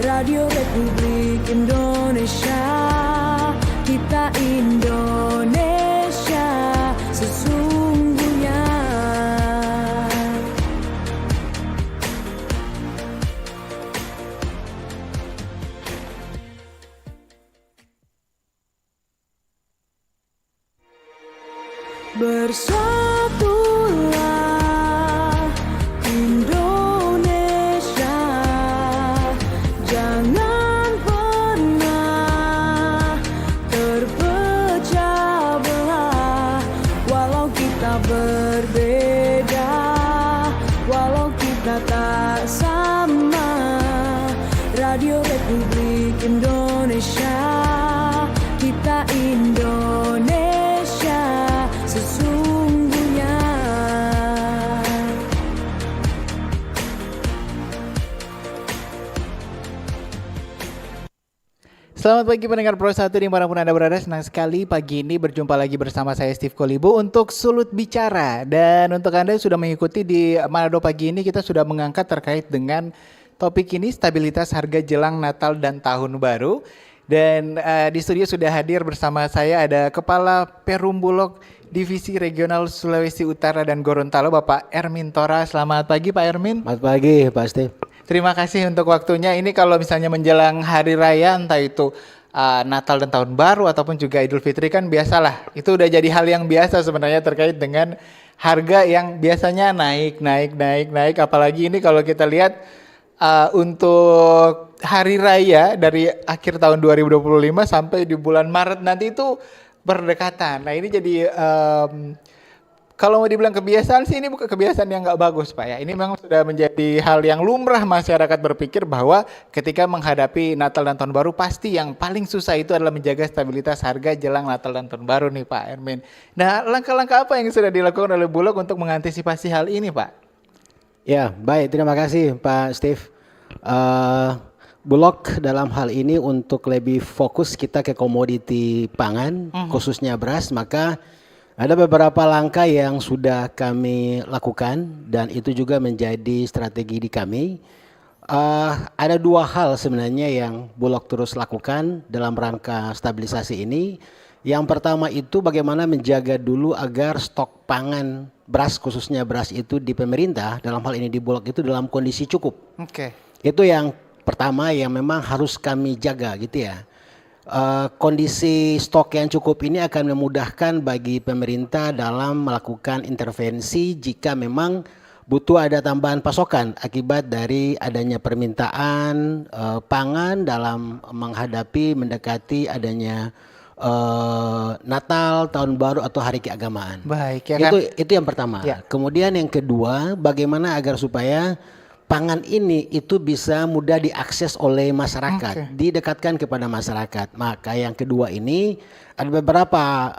Radio Republik Indonesia, kita Indonesia sesungguhnya. Bersatulah Indonesia, jangan pernah terpecah belah. Walau kita berbeda, walau kita tak sama, Radio Republik Indonesia, kita Indonesia sesungguhnya. Selamat pagi pendengar Pro 1 dimanapun Anda berada. Senang sekali pagi ini berjumpa lagi bersama saya Steve Kolibo untuk Sulut Bicara. Dan untuk Anda yang sudah mengikuti di Manado pagi ini, kita sudah mengangkat terkait dengan topik ini, stabilitas harga jelang Natal dan Tahun Baru. Dan di studio sudah hadir bersama saya ada Kepala Perum Bulog Divisi Regional Sulawesi Utara dan Gorontalo, Bapak Ermin Tora. Selamat pagi Pak Ermin. Selamat pagi Pak Steve. Terima kasih untuk waktunya. Ini kalau misalnya menjelang hari raya, entah itu Natal dan Tahun Baru ataupun juga Idul Fitri, kan biasalah. Itu udah jadi hal yang biasa sebenarnya terkait dengan harga yang biasanya naik. Apalagi ini kalau kita lihat untuk hari raya dari akhir tahun 2025 sampai di bulan Maret nanti itu berdekatan. Nah ini jadi kalau mau dibilang kebiasaan sih, ini bukan kebiasaan yang nggak bagus Pak ya. Ini memang sudah menjadi hal yang lumrah masyarakat berpikir bahwa ketika menghadapi Natal dan Tahun Baru, pasti yang paling susah itu adalah menjaga stabilitas harga jelang Natal dan Tahun Baru nih Pak Ermin. Nah langkah-langkah apa yang sudah dilakukan oleh Bulog untuk mengantisipasi hal ini Pak? Ya baik, terima kasih Pak Steve. Bulog dalam hal ini untuk lebih fokus kita ke komoditi pangan, khususnya beras, maka ada beberapa langkah yang sudah kami lakukan dan itu juga menjadi strategi di kami. Ada dua hal sebenarnya yang Bulog terus lakukan dalam rangka stabilisasi ini. Yang pertama itu bagaimana menjaga dulu agar stok pangan beras, khususnya beras itu di pemerintah, dalam hal ini di Bulog itu dalam kondisi cukup. Oke. Itu yang pertama yang memang harus kami jaga gitu ya. Kondisi stok yang cukup ini akan memudahkan bagi pemerintah dalam melakukan intervensi jika memang butuh ada tambahan pasokan akibat dari adanya permintaan pangan dalam menghadapi mendekati adanya Natal, Tahun Baru atau hari keagamaan. Baik ya kan. Itu yang pertama. Ya. Kemudian yang kedua, bagaimana agar supaya pangan ini itu bisa mudah diakses oleh masyarakat, didekatkan kepada masyarakat. Maka yang kedua ini ada beberapa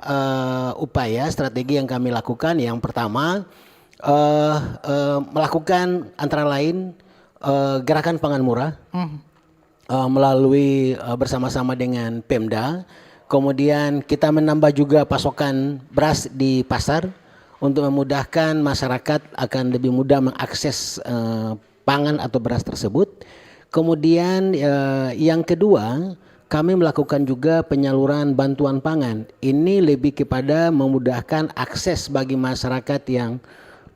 upaya strategi yang kami lakukan. Yang pertama melakukan antara lain gerakan pangan murah melalui bersama-sama dengan Pemda. Kemudian kita menambah juga pasokan beras di pasar untuk memudahkan masyarakat akan lebih mudah mengakses pangan atau beras tersebut. Kemudian yang kedua, kami melakukan juga penyaluran bantuan pangan. Ini lebih kepada memudahkan akses bagi masyarakat yang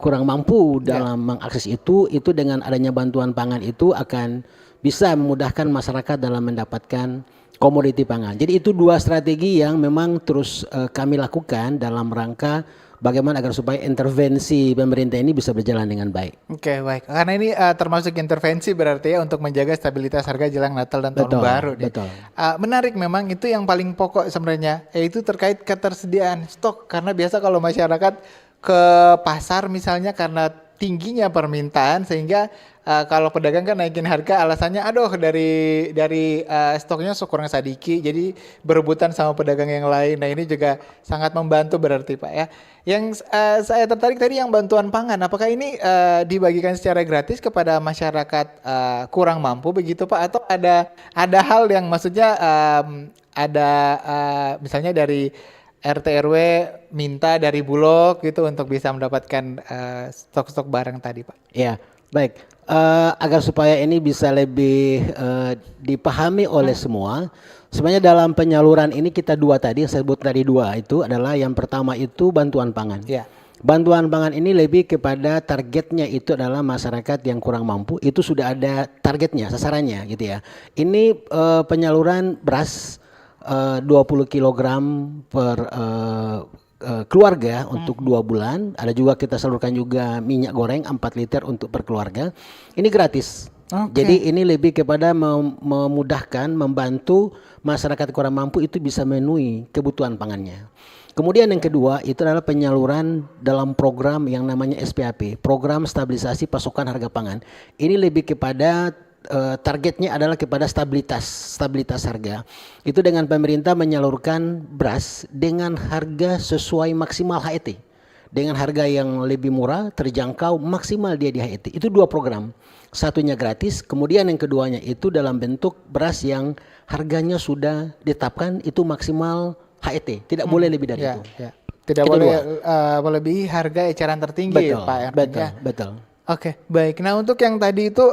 kurang mampu dalam mengakses itu dengan adanya bantuan pangan itu akan bisa memudahkan masyarakat dalam mendapatkan komoditi pangan. Jadi itu dua strategi yang memang terus kami lakukan dalam rangka bagaimana agar supaya intervensi pemerintah ini bisa berjalan dengan baik. Oke, baik. Karena ini termasuk intervensi berarti ya untuk menjaga stabilitas harga jelang Natal dan Tahun Baru. Betul. Menarik memang itu yang paling pokok sebenarnya, yaitu terkait ketersediaan stok. Karena biasa kalau masyarakat ke pasar misalnya karena tingginya permintaan sehingga kalau pedagang kan naikin harga alasannya aduh dari stoknya kurang sadiki jadi berebutan sama pedagang yang lain. Nah ini juga sangat membantu berarti Pak ya. Yang saya tertarik tadi yang bantuan pangan, apakah ini dibagikan secara gratis kepada masyarakat kurang mampu begitu Pak, atau ada hal yang maksudnya ada misalnya dari RT RW minta dari Bulog gitu untuk bisa mendapatkan stok-stok barang tadi Pak? Ya, baik. Agar supaya ini bisa lebih dipahami oleh semua, sebenarnya dalam penyaluran ini kita dua tadi, saya sebut tadi dua itu adalah yang pertama itu bantuan pangan. Ya. Bantuan pangan ini lebih kepada targetnya itu adalah masyarakat yang kurang mampu, itu sudah ada targetnya, sasarannya gitu ya. Ini penyaluran beras 20 kilogram per keluarga untuk 2 bulan. Ada juga kita salurkan juga minyak goreng 4 liter untuk per keluarga. Ini gratis. Oke. Jadi ini lebih kepada memudahkan, membantu masyarakat kurang mampu itu bisa memenuhi kebutuhan pangannya. Kemudian yang kedua itu adalah penyaluran dalam program yang namanya SPAP, Program Stabilisasi Pasokan Harga Pangan. Ini lebih kepada targetnya adalah kepada stabilitas harga. Itu dengan pemerintah menyalurkan beras dengan harga sesuai maksimal HET. Dengan harga yang lebih murah, terjangkau, maksimal dia di HET. Itu dua program. Satunya gratis, kemudian yang keduanya itu dalam bentuk beras yang harganya sudah ditetapkan itu maksimal HET. Tidak boleh lebih dari itu. Ya. Tidak Itu boleh melebihi harga eceran tertinggi, Betul, Pak Erwin, betul, ya. betul. Oke, baik. Nah, untuk yang tadi itu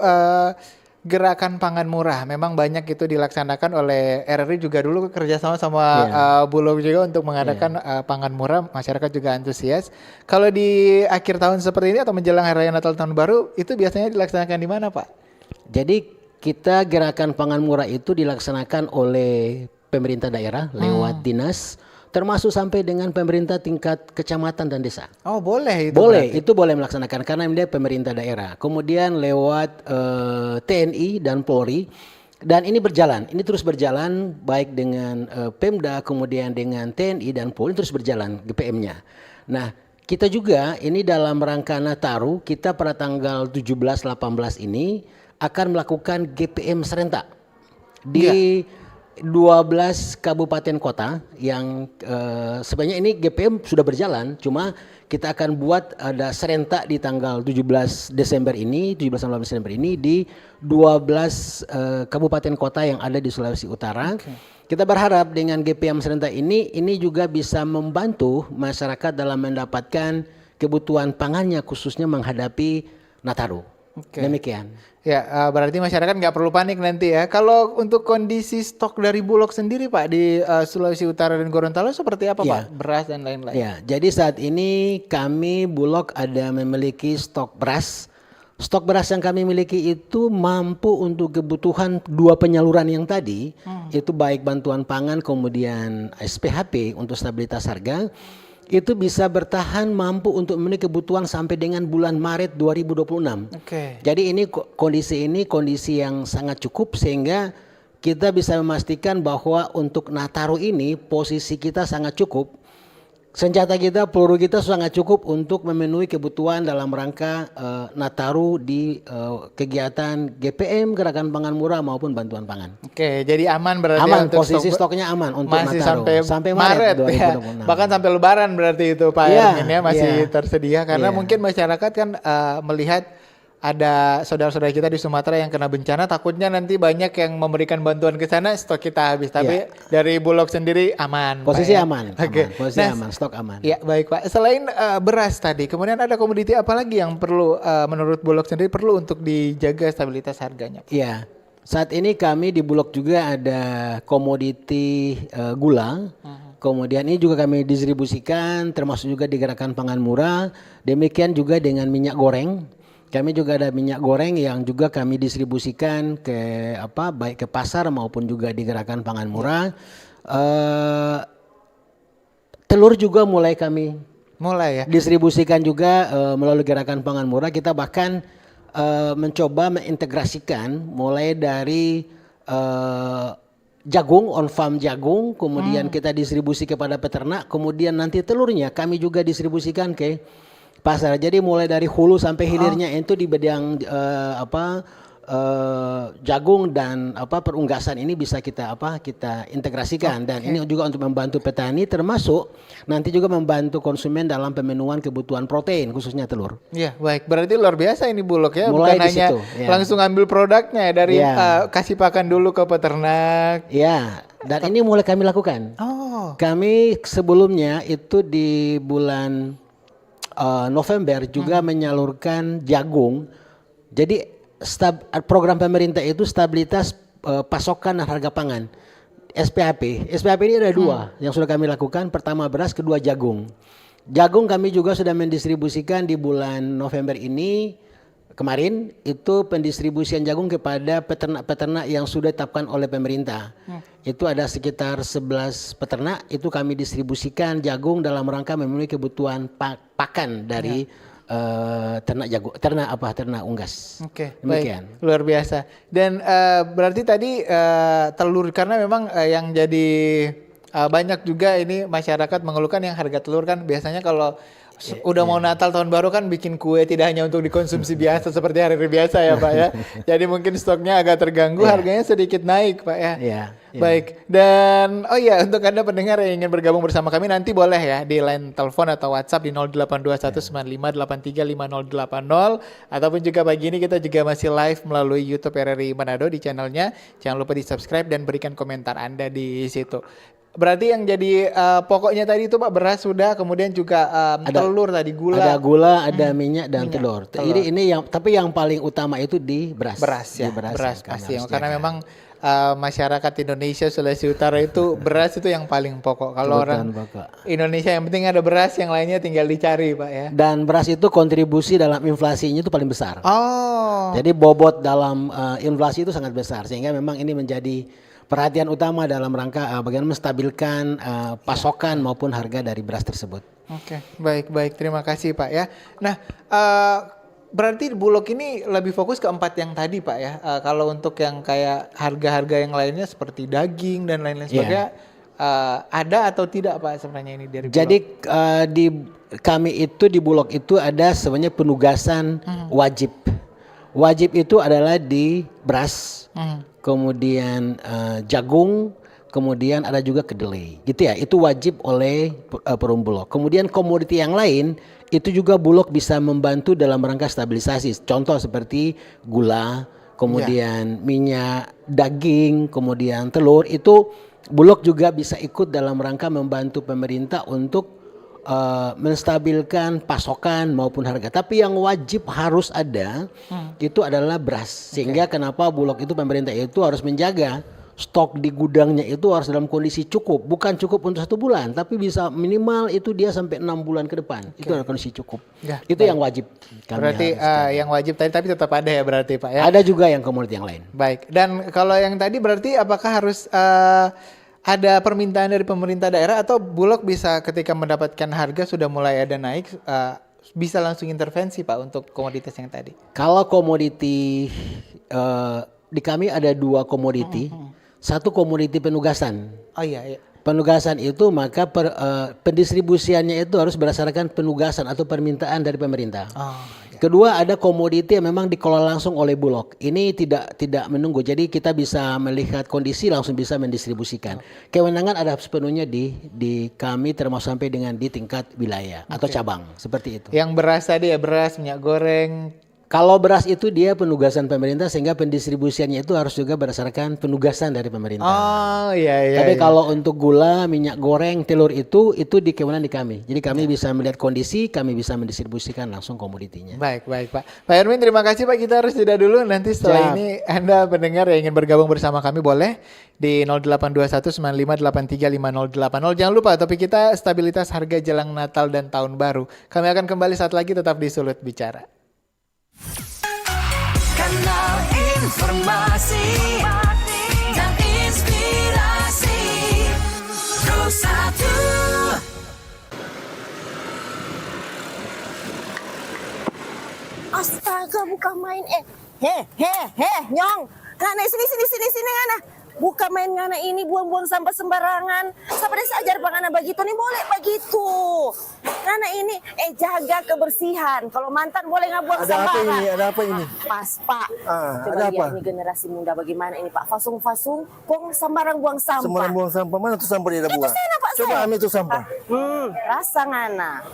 gerakan pangan murah, memang banyak itu dilaksanakan oleh RRI juga dulu kerjasama sama Bulog juga untuk mengadakan pangan murah, masyarakat juga antusias. Kalau di akhir tahun seperti ini atau menjelang Hari Raya Natal Tahun Baru, itu biasanya dilaksanakan di mana, Pak? Jadi kita gerakan pangan murah itu dilaksanakan oleh pemerintah daerah lewat dinas, termasuk sampai dengan pemerintah tingkat kecamatan dan desa. Oh, boleh itu. Boleh, berarti. itu boleh melaksanakan karena dia pemerintah daerah. Kemudian lewat TNI dan Polri, dan ini berjalan, ini terus berjalan baik dengan Pemda, kemudian dengan TNI dan Polri terus berjalan GPM-nya. Nah, kita juga ini dalam rangka Nataru, kita pada tanggal 17-18 ini akan melakukan GPM serentak di 12 kabupaten kota yang sebenarnya ini GPM sudah berjalan, cuma kita akan buat ada serentak di tanggal 17 Desember ini, 17-18 Desember ini di 12 kabupaten kota yang ada di Sulawesi Utara. Kita berharap dengan GPM serentak ini juga bisa membantu masyarakat dalam mendapatkan kebutuhan pangannya khususnya menghadapi Nataru. Demikian. Ya, berarti masyarakat nggak perlu panik nanti ya. Kalau untuk kondisi stok dari Bulog sendiri, Pak, di Sulawesi Utara dan Gorontalo seperti apa, Pak? Beras dan lain-lain. Ya, jadi saat ini kami Bulog ada memiliki stok beras. Stok beras yang kami miliki itu mampu untuk kebutuhan dua penyaluran yang tadi, itu baik bantuan pangan kemudian SPHP untuk stabilitas harga. Itu bisa bertahan mampu untuk memenuhi kebutuhan sampai dengan bulan Maret 2026. Jadi ini kondisi yang sangat cukup sehingga kita bisa memastikan bahwa untuk Nataru ini posisi kita sangat cukup. Senjata kita, peluru kita sangat cukup untuk memenuhi kebutuhan dalam rangka Nataru di kegiatan GPM, Gerakan Pangan Murah maupun bantuan pangan. Oke, jadi aman berarti aman, untuk posisi stoknya aman untuk masih Nataru. sampai Maret 2026. Ya. Bahkan sampai Lebaran berarti itu Pak Erwin ya masih tersedia karena mungkin masyarakat kan melihat ada saudara-saudara kita di Sumatera yang kena bencana, takutnya nanti banyak yang memberikan bantuan ke sana, stok kita habis. Tapi dari Bulog sendiri aman. Posisi Pak, ya? aman. Posisi aman, stok aman. Ya baik Pak. Selain beras tadi, kemudian ada komoditi apa lagi yang perlu menurut Bulog sendiri perlu untuk dijaga stabilitas harganya? Iya. Saat ini kami di Bulog juga ada komoditi gula. Kemudian ini juga kami distribusikan, termasuk juga di Gerakan Pangan Murah. Demikian juga dengan minyak goreng. Kami juga ada minyak goreng yang juga kami distribusikan ke baik ke pasar maupun juga di Gerakan Pangan Murah. Telur juga mulai kami distribusikan juga melalui Gerakan Pangan Murah. Kita bahkan mencoba mengintegrasikan mulai dari jagung, on farm jagung, kemudian kita distribusi kepada peternak, kemudian nanti telurnya kami juga distribusikan ke pasar. Jadi mulai dari hulu sampai hilirnya itu di bidang jagung dan perunggasan ini bisa kita integrasikan dan ini juga untuk membantu petani termasuk nanti juga membantu konsumen dalam pemenuhan kebutuhan protein khususnya telur. Iya, baik. Berarti luar biasa ini Bulog ya. Mulai bukan hanya langsung ambil produknya dari kasih pakan dulu ke peternak. Iya, dan ini mulai kami lakukan. Kami sebelumnya itu di bulan November juga menyalurkan jagung. Jadi program pemerintah itu stabilitas pasokan dan harga pangan. SPHP. SPHP ini ada dua yang sudah kami lakukan. Pertama beras, kedua jagung. Jagung kami juga sudah mendistribusikan di bulan November ini. Kemarin itu pendistribusian jagung kepada peternak-peternak yang sudah ditetapkan oleh pemerintah. Itu ada sekitar 11 peternak, itu kami distribusikan jagung dalam rangka memenuhi kebutuhan pakan dari ternak unggas. Oke, demikian. baik, luar biasa. Dan berarti tadi telur, karena memang yang jadi banyak juga ini masyarakat mengeluhkan yang harga telur kan biasanya kalau udah mau Natal tahun baru kan bikin kue tidak hanya untuk dikonsumsi biasa seperti hari-hari biasa ya Pak ya. Jadi mungkin stoknya agak terganggu, harganya sedikit naik Pak ya. Baik. Dan oh iya, untuk Anda pendengar yang ingin bergabung bersama kami nanti boleh ya di line telepon atau WhatsApp di 082195835080 ataupun juga pagi ini kita juga masih live melalui YouTube RRI Manado di channelnya. Jangan lupa di-subscribe dan berikan komentar Anda di situ. Berarti yang jadi pokoknya tadi itu Pak beras sudah, kemudian juga telur tadi, gula. Ada gula, ada minyak dan telur. Jadi ini tapi yang paling utama itu di beras. Beras ya, Di beras pasti. harus Karena jaga. memang masyarakat Indonesia Sulawesi Utara itu beras itu yang paling pokok. Kalau orang Indonesia yang penting ada beras, yang lainnya tinggal dicari Pak ya. Dan beras itu kontribusi dalam inflasinya itu paling besar. Oh. Jadi bobot dalam inflasi itu sangat besar, sehingga memang ini menjadi perhatian utama dalam rangka bagaimana menstabilkan pasokan maupun harga dari beras tersebut. Oke, baik. Terima kasih Pak ya. Nah, berarti Bulog ini lebih fokus ke 4 yang tadi Pak ya. Kalau untuk yang kayak harga-harga yang lainnya seperti daging dan lain-lain sebagainya, ada atau tidak Pak sebenarnya ini dari Bulog? Jadi di kami itu di Bulog itu ada sebenarnya penugasan wajib. Wajib itu adalah di beras. Kemudian jagung, kemudian ada juga kedelai, gitu ya. Itu wajib oleh perum Bulog. Kemudian komoditi yang lain itu juga Bulog bisa membantu dalam rangka stabilisasi. Contoh seperti gula, kemudian minyak, daging, kemudian telur. Itu Bulog juga bisa ikut dalam rangka membantu pemerintah untuk menstabilkan pasokan maupun harga. Tapi yang wajib harus ada itu adalah beras. Sehingga kenapa Bulog itu pemerintah itu harus menjaga stok di gudangnya itu harus dalam kondisi cukup. Bukan cukup untuk 1 bulan, tapi bisa minimal itu dia sampai 6 bulan ke depan. Itu adalah kondisi cukup. Itu yang wajib. Berarti yang wajib tadi tapi tetap ada ya berarti Pak ya. Ada juga yang komoditi yang lain. Baik. Dan kalau yang tadi berarti apakah harus ada permintaan dari pemerintah daerah atau Bulog bisa ketika mendapatkan harga sudah mulai ada naik bisa langsung intervensi Pak untuk komoditas yang tadi? Kalau komoditi di kami ada 2 komoditi. Satu komoditi penugasan. Oh iya. Penugasan itu maka pendistribusiannya itu harus berdasarkan penugasan atau permintaan dari pemerintah. Kedua ada komoditi yang memang dikelola langsung oleh Bulog. Ini tidak menunggu. Jadi kita bisa melihat kondisi langsung bisa mendistribusikan. Kewenangan ada sepenuhnya di kami termasuk sampai dengan di tingkat wilayah atau cabang seperti itu. Yang beras tadi ya, beras, minyak goreng. Kalau beras itu dia penugasan pemerintah sehingga pendistribusiannya itu harus juga berdasarkan penugasan dari pemerintah. Oh iya. Tapi kalau untuk gula, minyak goreng, telur itu di kewenangan di kami. Jadi kami bisa melihat kondisi, kami bisa mendistribusikan langsung komoditinya. Baik Pak. Pak Erwin terima kasih Pak. Kita harus jeda dulu. Nanti setelah ini Anda pendengar yang ingin bergabung bersama kami boleh di 082195835080. Jangan lupa topik kita stabilitas harga jelang Natal dan Tahun Baru. Kami akan kembali saat lagi tetap di Sulut Bicara. Kanal informasi dan inspirasi Terus satu. Astaga, bukan main Nyong. Ngana sini ngana. Bukan main ngana ini buang-buang sampah sembarangan. Sampai sajar Bang Ngana begitu nih boleh begitu. Ngana ini jaga kebersihan. Kalau mantan boleh nggak buang sembarangan. Ada apa ini? Pas Pak. Coba ada lihat apa? ini generasi muda bagaimana ini Pak. Fasung-fasung buang sembarang buang sampah. Sembarang buang sampah. Mana tuh sampah dia ada buang? sana, Pak, Coba saya. ambil tuh sampah. Rasa Ngana.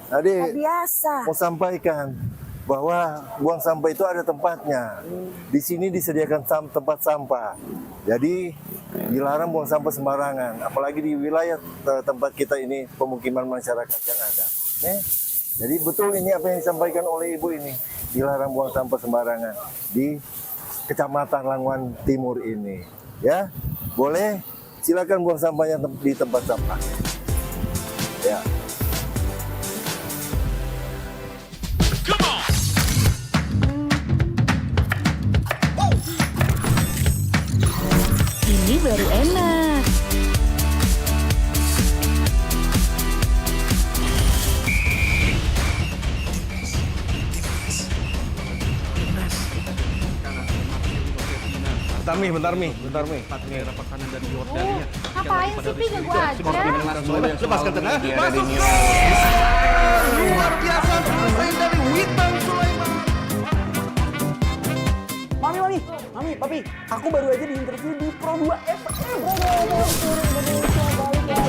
Adik, Biasa. mau sampaikan bahwa buang sampah itu ada tempatnya. Di sini disediakan tempat sampah. Jadi dilarang buang sampah sembarangan. Apalagi di wilayah tempat kita ini pemukiman masyarakat yang ada. Jadi betul ini apa yang disampaikan oleh Ibu ini. dilarang buang sampah sembarangan di Kecamatan Languan Timur ini. Ya, boleh silakan buang sampahnya di tempat sampah. Ya. Ini baru enak. Bentar Mi. Ngapain sih, Pi? Gak gua aja. Lepaskan tengah. Mami, papi, aku baru aja diinterview di Pro 2 FM.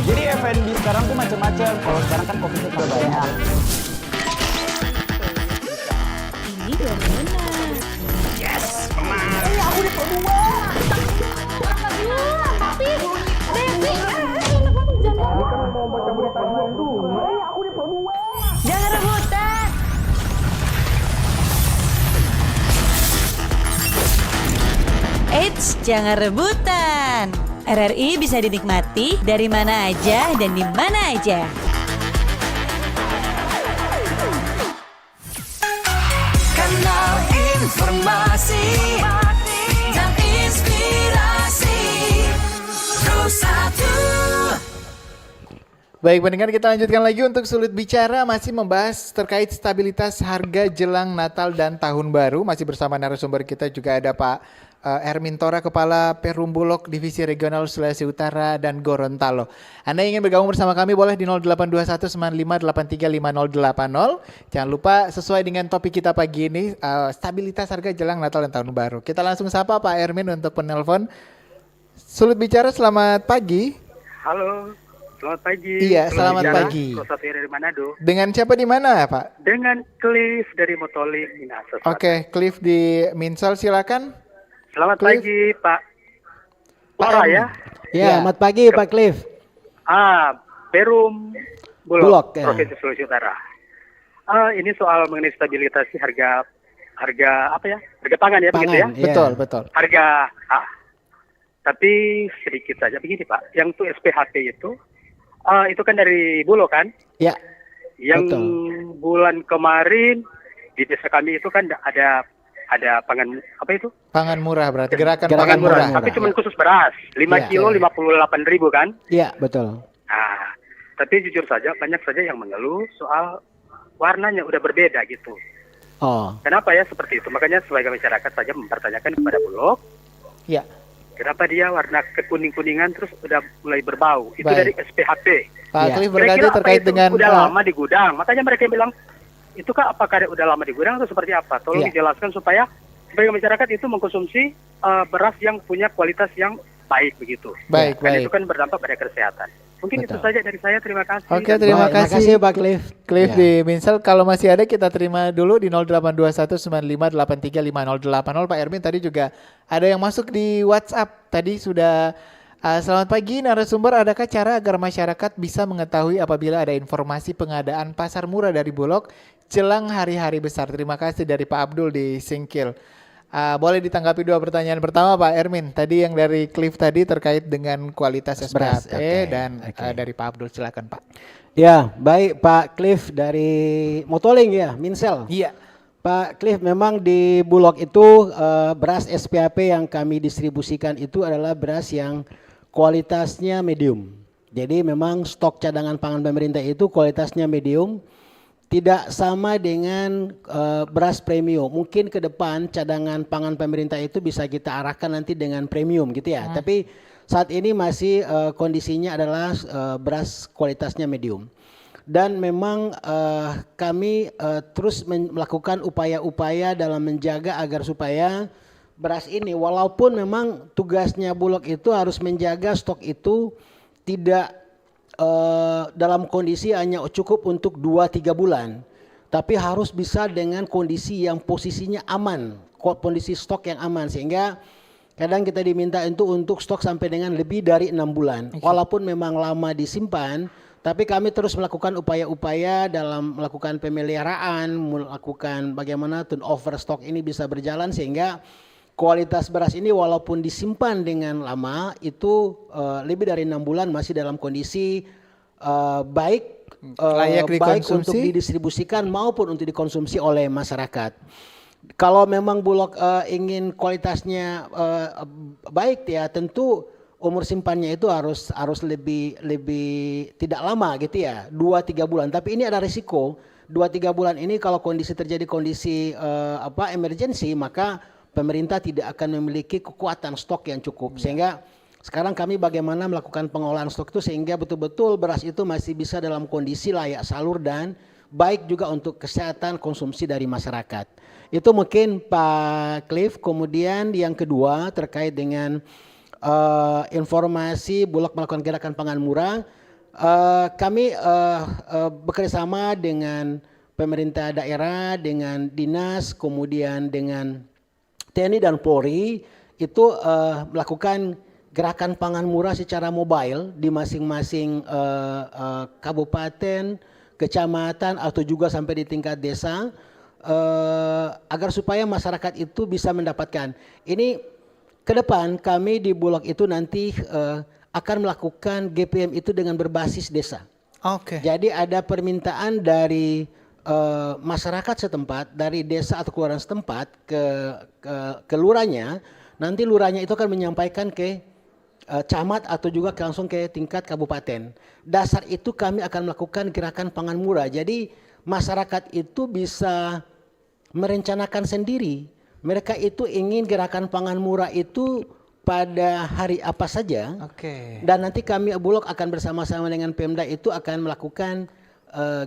Jadi F&B sekarang tuh macam-macam. Kalau sekarang kan coffee shop udah banyak. Ini baru enak. Aku di Pro 2. Tapi, Devi, Aku di Pro 2. jangan rebutan. Eits, jangan rebutan. RRI bisa dinikmati dari mana aja dan di mana aja. Kanal informasi dan inspirasi Terus 1. Baik pendengar, kita lanjutkan lagi untuk Sulit Bicara, masih membahas terkait stabilitas harga jelang Natal dan Tahun Baru. Masih bersama narasumber kita juga ada Pak Ermin Tora, Kepala Perum Bulog Divisi Regional Sulawesi Utara dan Gorontalo. Anda ingin bergabung bersama kami boleh di 082195835080. Jangan lupa sesuai dengan topik kita pagi ini, stabilitas harga jelang Natal dan Tahun Baru. Kita langsung sapa Pak Ermin untuk penelpon. Sulit Bicara, selamat pagi. Halo, selamat pagi. Iya, selamat Bicara, pagi. Rosafia dari Manado. Dengan siapa di mana Pak? Dengan Cliff dari Motoling, Minahasa. Oke, Cliff di Minsel, silakan. Selamat Cliff. pagi, Pak. Pak Tora Ermin. ya? Ya, selamat pagi Pak Cliff. Perum Bulog, Bulog, ya. Provinsi Sulawesi Utara. Ini soal mengenai stabilitas harga apa ya? Harga pangan ya, begitu ya? Pangan, iya. Betul. Harga tapi sedikit saja begini Pak. Yang tuh SPHP itu kan dari Bulog kan? Ya, Yang betul. bulan kemarin di desa kami itu kan ada pangan apa itu? Pangan murah berarti gerakan Gerakan pangan murah. Tapi cuma khusus beras, 5 Iya, kilo iya. 58.000 kan? Iya, betul. Nah, tapi jujur saja banyak saja yang mengeluh soal warnanya udah berbeda gitu. Oh, Kenapa ya seperti itu? Makanya sebagai masyarakat saja mempertanyakan kepada Bulog, Ya, kenapa dia warna kekuning-kuningan terus udah mulai berbau? Itu Baik. dari SPHP. Pak Iya. Cliff Kira-kira berarti apa terkait itu? dengan Udah lama di gudang. Makanya mereka bilang, itu kah apakah udah lama di gudang atau seperti apa? Tolong Iya. dijelaskan supaya sebagai masyarakat itu mengkonsumsi beras yang punya kualitas yang baik begitu. Baik, Karena baik. itu kan berdampak pada kesehatan. Mungkin itu Betul. saja dari saya. Terima kasih. Oke, Dan terima Baik, kasih Pak Cliff. Cliff Ya. di Minsel. Kalau masih ada kita terima dulu di 082195835080. Pak Ermin tadi juga ada yang masuk di WhatsApp. Tadi sudah selamat pagi narasumber, adakah cara agar masyarakat bisa mengetahui apabila ada informasi pengadaan pasar murah dari Bulog jelang hari-hari besar? Terima kasih dari Pak Abdul di Singkil. Boleh ditanggapi dua pertanyaan. Pertama Pak Ermin, tadi yang dari Cliff tadi terkait dengan kualitas Beras, SPHP oke, dan oke. dari Pak Abdul, silakan Pak. Ya, baik Pak Cliff dari Motoling ya, Minsel. Iya. Pak Cliff, memang di Bulog itu beras SPHP yang kami distribusikan itu adalah beras yang kualitasnya medium. Jadi memang stok cadangan pangan pemerintah itu kualitasnya medium. Tidak sama dengan beras premium. Mungkin ke depan cadangan pangan pemerintah itu bisa kita arahkan nanti dengan premium gitu ya. Tapi saat ini masih kondisinya adalah beras kualitasnya medium. Dan memang kami terus melakukan upaya-upaya dalam menjaga agar supaya beras ini, walaupun memang tugasnya Bulog itu harus menjaga stok itu tidak dalam kondisi hanya cukup untuk 2-3 bulan, tapi harus bisa dengan kondisi yang posisinya aman, kondisi stok yang aman, sehingga kadang kita diminta itu untuk stok sampai dengan lebih dari 6 bulan. Walaupun memang lama disimpan, Tapi kami terus melakukan upaya-upaya dalam melakukan pemeliharaan, melakukan bagaimana turnover stok ini bisa berjalan sehingga kualitas beras ini walaupun disimpan dengan lama itu lebih dari 6 bulan masih dalam kondisi baik, Layak baik untuk dikonsumsi. didistribusikan maupun untuk dikonsumsi oleh masyarakat. Kalau memang Bulog ingin kualitasnya baik ya tentu umur simpannya itu harus lebih tidak lama gitu ya, 2-3 bulan. Tapi ini ada risiko 2-3 bulan ini kalau terjadi kondisi emergensi, maka pemerintah tidak akan memiliki kekuatan stok yang cukup. Sehingga sekarang kami bagaimana melakukan pengolahan stok itu sehingga betul-betul beras itu masih bisa dalam kondisi layak salur dan baik juga untuk kesehatan konsumsi dari masyarakat. Itu mungkin Pak Cliff. Kemudian yang kedua terkait dengan informasi Bulog melakukan gerakan pangan murah. Kami bekerjasama dengan pemerintah daerah, dengan dinas, kemudian dengan TNI dan Polri itu melakukan gerakan pangan murah secara mobile di masing-masing kabupaten, kecamatan atau juga sampai di tingkat desa agar supaya masyarakat itu bisa mendapatkan. Ini ke depan kami di Bulog itu nanti akan melakukan GPM itu dengan berbasis desa. Oke. Jadi ada permintaan dari masyarakat setempat, dari desa atau kelurahan setempat ke lurahnya. Nanti lurahnya itu akan menyampaikan ke camat atau juga langsung ke tingkat kabupaten. Dasar itu kami akan melakukan gerakan pangan murah. Jadi masyarakat itu bisa merencanakan sendiri. Mereka itu ingin gerakan pangan murah itu pada hari apa saja. Oke. Dan nanti kami Bulog akan bersama-sama dengan Pemda itu akan melakukan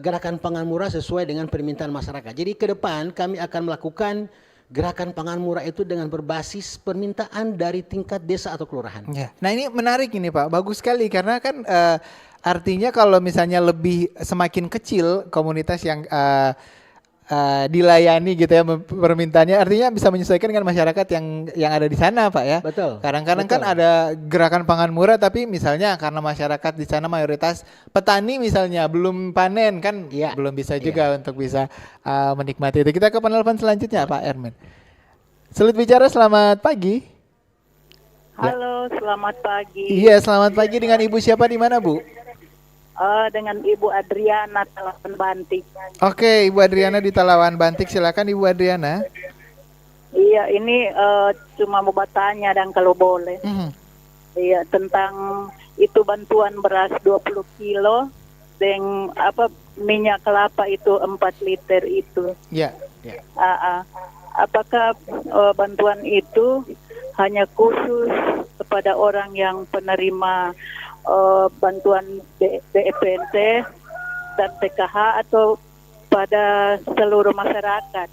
gerakan pangan murah sesuai dengan permintaan masyarakat. Jadi ke depan kami akan melakukan gerakan pangan murah itu dengan berbasis permintaan dari tingkat desa atau kelurahan. Ya. Nah ini menarik ini Pak, bagus sekali karena kan artinya kalau misalnya lebih semakin kecil komunitas yang dilayani gitu ya permintaannya, artinya bisa menyesuaikan dengan masyarakat yang ada di sana Pak ya. Betul. Kadang-kadang kan ada gerakan pangan murah tapi misalnya karena masyarakat di sana mayoritas petani misalnya belum panen kan, Iya. belum bisa juga untuk bisa menikmati itu. Kita ke penelpon selanjutnya Pak Ermin. Sulit bicara, selamat pagi. Halo, selamat pagi. Iya, selamat pagi. Dengan Ibu siapa di mana Bu? Dengan Ibu Adriana Talawan Bantik. Oke, Ibu Adriana di Talawan Bantik. Silakan Ibu Adriana. Iya, ini cuma mau bertanya dan kalau boleh. Iya, tentang itu bantuan beras 20 kilo dengan minyak kelapa itu 4 liter itu. Ya. Apakah bantuan itu hanya khusus kepada orang yang penerima bantuan BPNT dan PKH atau pada seluruh masyarakat?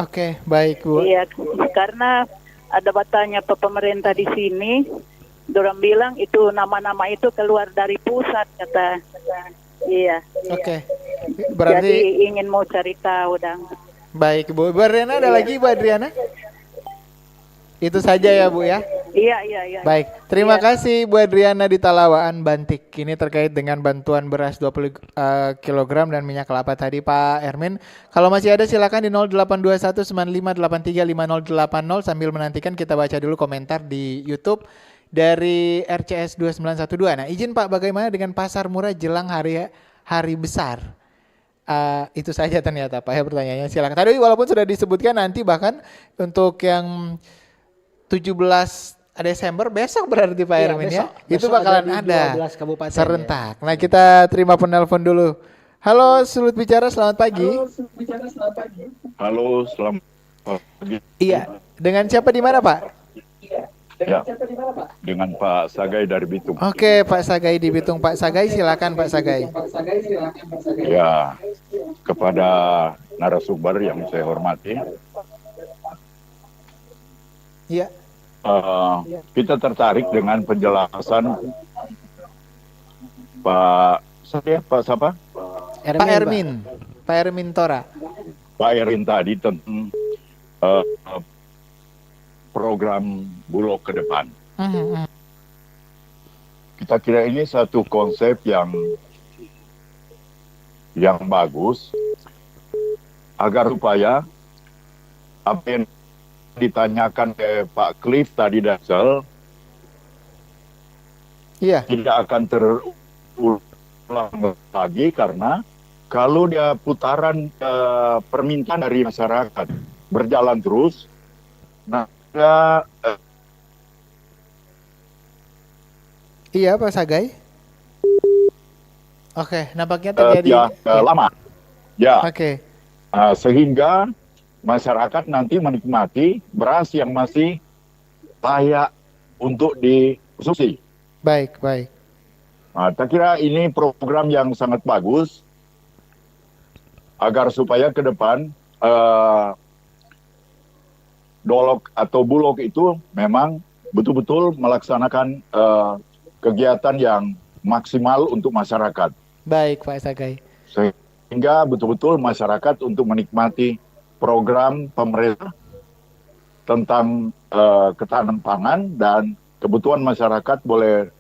Oke, baik Bu. Iya, karena ada batanya pemerintah di sini, dorang bilang itu nama-nama itu keluar dari pusat kata. Iya. Oke. Jadi Berarti ingin mau cari tahu dan. baik Bu. Bu Adriana ada lagi Bu Adriana? Itu saja ya Bu ya. Iya. Baik, terima kasih Bu Adriana di Talawaan Bantik. Ini terkait dengan bantuan beras 20 kg dan minyak kelapa tadi Pak Ermin. Kalau masih ada silakan di 082195835080 sambil menantikan kita baca dulu komentar di YouTube dari RCS 2912. Nah, izin Pak, bagaimana dengan pasar murah jelang hari besar? Itu saja ternyata Pak ya pertanyaannya. Silakan. Tadi walaupun sudah disebutkan nanti bahkan untuk yang 17 Desember besok berarti Pak Iya, Ermin besok. ya. Itu Besok bakalan ada di ada 12 kabupaten, serentak. Nah, kita terima penelpon dulu. Halo, Sulut Bicara, selamat pagi. Halo, selamat pagi. Iya, dengan siapa di mana Pak? Ya, dengan Pak Sagai dari Bitung. Oke, Pak Sagai di Bitung. Pak Sagai silakan Pak Sagai. Ya, kepada narasumber yang saya hormati, Iya. kita tertarik dengan penjelasan Pak siapa? Pak Ermin. Pak Ermin Tora. Pak Erin tadi tentang program Bulog ke depan. Kita kira ini satu konsep yang yang bagus agar supaya apa yang ditanyakan ke Pak Cliff tadi Dasel Iya. tidak akan terulang lagi, karena kalau dia putaran permintaan dari masyarakat berjalan terus, nah Iya Pak Sagai. Oke, nampaknya terjadi. lama. Ya, Oke. sehingga masyarakat nanti menikmati beras yang masih layak untuk dikonsumsi. Baik, baik. Nah, saya kira ini program yang sangat bagus agar supaya ke depan Dolok atau Bulog itu memang betul-betul melaksanakan kegiatan yang maksimal untuk masyarakat. Baik Pak Sagai. Sehingga betul-betul masyarakat untuk menikmati program pemerintah tentang ketahanan pangan dan kebutuhan masyarakat boleh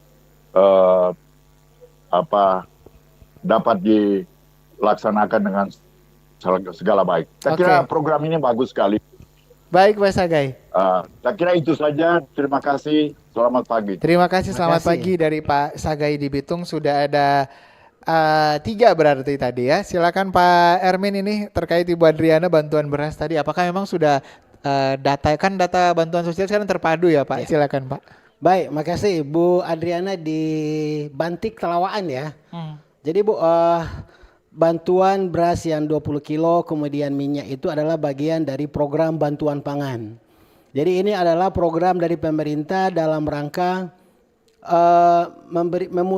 dapat dilaksanakan dengan segala baik. Saya kira program ini bagus sekali. Baik Pak Sagai. Saya kira itu saja. Terima kasih. Selamat pagi. Terima kasih, selamat pagi dari Pak Sagai di Bitung. Sudah ada 3 berarti tadi ya. Silakan Pak Ermin, ini terkait Ibu Adriana bantuan beras tadi. Apakah memang sudah data bantuan sosial sekarang terpadu ya Pak? Silakan Pak. Baik, makasih Bu Adriana di Bantik Telawaan ya. Jadi Bu, bantuan beras yang 20 kilo kemudian minyak itu adalah bagian dari program bantuan pangan. Jadi ini adalah program dari pemerintah dalam rangka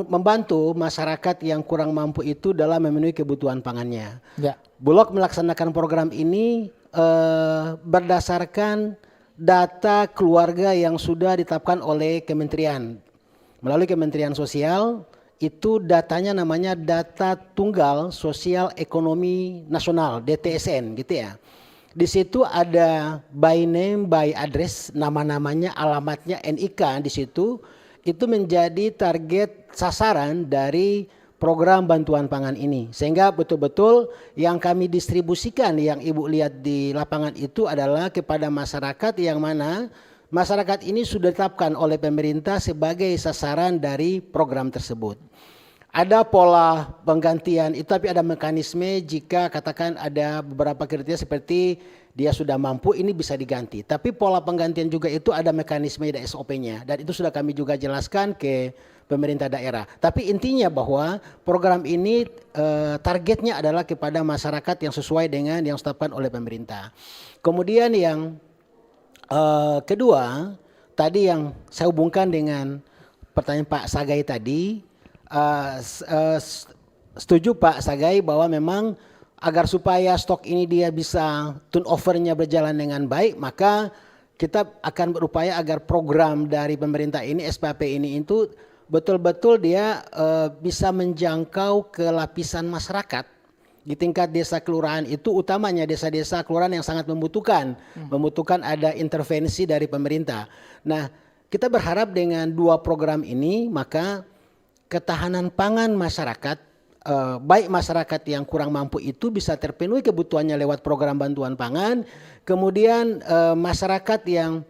membantu masyarakat yang kurang mampu itu dalam memenuhi kebutuhan pangannya. Ya. Bulog melaksanakan program ini berdasarkan data keluarga yang sudah ditetapkan oleh kementerian. Melalui Kementerian Sosial, itu datanya namanya Data Tunggal Sosial Ekonomi Nasional, DTSN gitu ya. Di situ ada by name, by address, nama-namanya, alamatnya, NIK di situ. Itu menjadi target sasaran dari program bantuan pangan ini. Sehingga betul-betul yang kami distribusikan, yang Ibu lihat di lapangan itu adalah kepada masyarakat yang mana masyarakat ini sudah ditetapkan oleh pemerintah sebagai sasaran dari program tersebut. Ada pola penggantian itu, tapi ada mekanisme jika katakan ada beberapa kriteria seperti dia sudah mampu, ini bisa diganti. Tapi pola penggantian juga itu ada mekanisme dan SOP-nya. Dan itu sudah kami juga jelaskan ke pemerintah daerah. Tapi intinya bahwa program ini targetnya adalah kepada masyarakat yang sesuai dengan yang ditetapkan oleh pemerintah. Kemudian yang kedua, tadi yang saya hubungkan dengan pertanyaan Pak Sagai tadi, setuju Pak Sagai bahwa memang agar supaya stok ini dia bisa turnover-nya berjalan dengan baik, maka kita akan berupaya agar program dari pemerintah ini, SPAP ini itu betul-betul dia bisa menjangkau ke lapisan masyarakat di tingkat desa kelurahan itu, utamanya desa-desa kelurahan yang sangat membutuhkan ada intervensi dari pemerintah. Nah, kita berharap dengan 2 program ini maka ketahanan pangan masyarakat, baik masyarakat yang kurang mampu itu bisa terpenuhi kebutuhannya lewat program bantuan pangan, kemudian masyarakat yang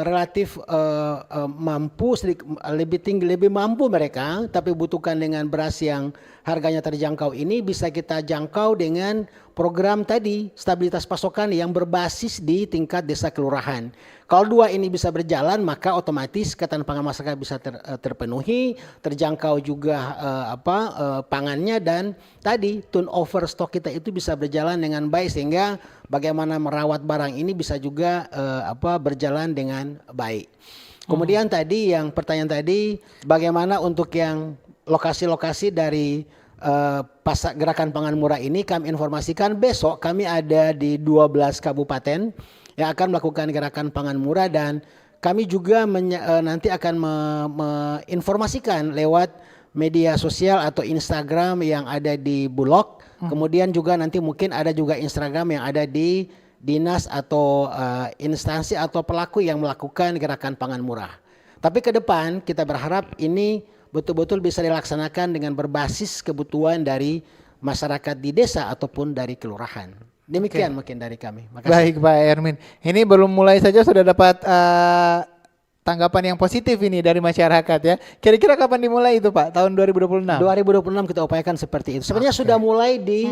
relatif mampu, lebih tinggi, lebih mampu mereka, tapi butuhkan dengan beras yang harganya terjangkau ini bisa kita jangkau dengan program tadi stabilitas pasokan yang berbasis di tingkat desa kelurahan. Kalau 2 ini bisa berjalan, maka otomatis ketahanan pangan masyarakat bisa terpenuhi, terjangkau juga pangannya, dan tadi turnover stok kita itu bisa berjalan dengan baik sehingga bagaimana merawat barang ini bisa juga berjalan dengan baik. Kemudian tadi yang pertanyaan tadi, bagaimana untuk yang lokasi-lokasi dari pasar gerakan pangan murah ini, kami informasikan besok kami ada di 12 kabupaten yang akan melakukan gerakan pangan murah, dan kami juga nanti akan menginformasikan lewat media sosial atau Instagram yang ada di Bulog. Kemudian juga nanti mungkin ada juga Instagram yang ada di dinas atau instansi atau pelaku yang melakukan gerakan pangan murah. Tapi ke depan kita berharap ini betul-betul bisa dilaksanakan dengan berbasis kebutuhan dari masyarakat di desa ataupun dari kelurahan. Demikian mungkin dari kami. Makasih. Baik Pak Ermin. Ini belum mulai saja sudah dapat tanggapan yang positif ini dari masyarakat ya. Kira-kira kapan dimulai itu Pak? Tahun 2026? 2026 kita upayakan seperti itu. Sebenarnya sudah mulai di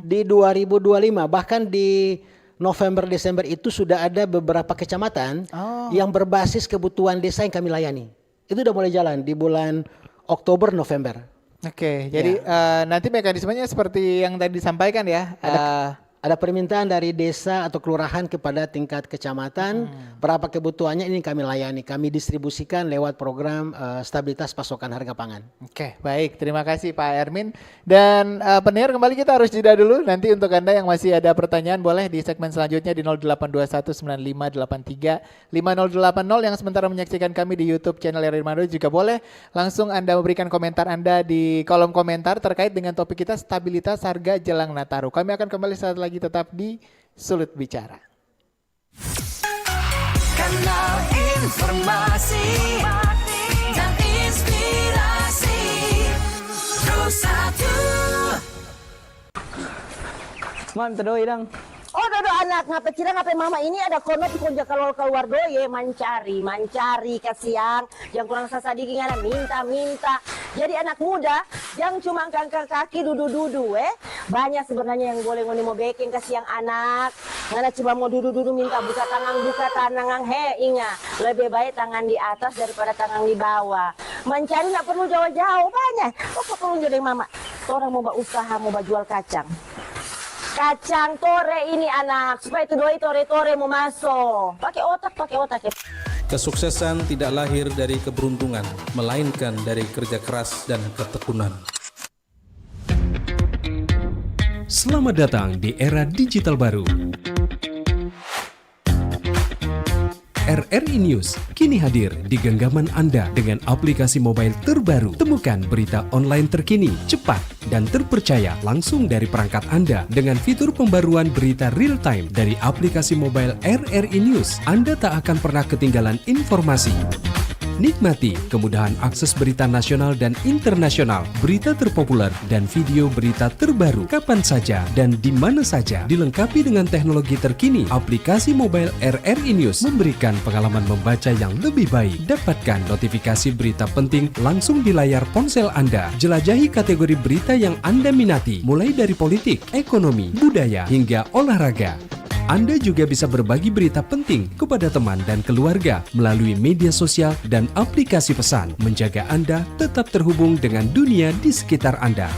2025, bahkan di November Desember itu sudah ada beberapa kecamatan yang berbasis kebutuhan desa yang kami layani. Itu udah mulai jalan di bulan Oktober November. Oke, jadi nanti mekanismenya seperti yang tadi disampaikan ya. Ada permintaan dari desa atau kelurahan kepada tingkat kecamatan, berapa kebutuhannya ini kami layani, kami distribusikan lewat program stabilitas pasokan harga pangan. Oke, baik, terima kasih Pak Ermin. Dan pendengar kembali kita harus jeda dulu. Nanti untuk Anda yang masih ada pertanyaan boleh di segmen selanjutnya di 082195835080 yang sementara menyaksikan kami di YouTube channel RRI Manado juga boleh langsung Anda memberikan komentar Anda di kolom komentar terkait dengan topik kita stabilitas harga jelang Nataru. Kami akan kembali saat lagi tetap di Sulut Bicara. Kanal informasi dan inspirasi Terus satu. Man, terdoi dong. Oh, dodo anak ngapa kira ngapa mama ini ada kono pikonja kalau keluar doye mancari kasiang yang kurang sasadiki ngana minta. Jadi anak muda yang cuma angkat kaki dudu banyak sebenarnya yang boleh ngoni mau baking kasiang anak. Ngana cuma mau dudu minta buka tangan inga lebih baik tangan di atas daripada tangan di bawah. Mencari nggak perlu jauh-jauh banyak. Kok perlu jadi mama? Orang mau usaha mau jual kacang tore ini anak supaya itu doi tore mau masuk pakai otak. Kesuksesan tidak lahir dari keberuntungan, melainkan dari kerja keras dan ketekunan. Selamat datang di era digital baru. RRI News kini hadir di genggaman Anda dengan aplikasi mobile terbaru. Temukan berita online terkini, cepat, dan terpercaya langsung dari perangkat Anda dengan fitur pembaruan berita real time dari aplikasi mobile RRI News. Anda tak akan pernah ketinggalan informasi. Nikmati kemudahan akses berita nasional dan internasional, berita terpopuler, dan video berita terbaru kapan saja dan di mana saja. Dilengkapi dengan teknologi terkini, aplikasi mobile RRI News memberikan pengalaman membaca yang lebih baik. Dapatkan notifikasi berita penting langsung di layar ponsel Anda. Jelajahi kategori berita yang Anda minati, mulai dari politik, ekonomi, budaya, hingga olahraga. Anda juga bisa berbagi berita penting kepada teman dan keluarga melalui media sosial dan aplikasi pesan, menjaga Anda tetap terhubung dengan dunia di sekitar Anda.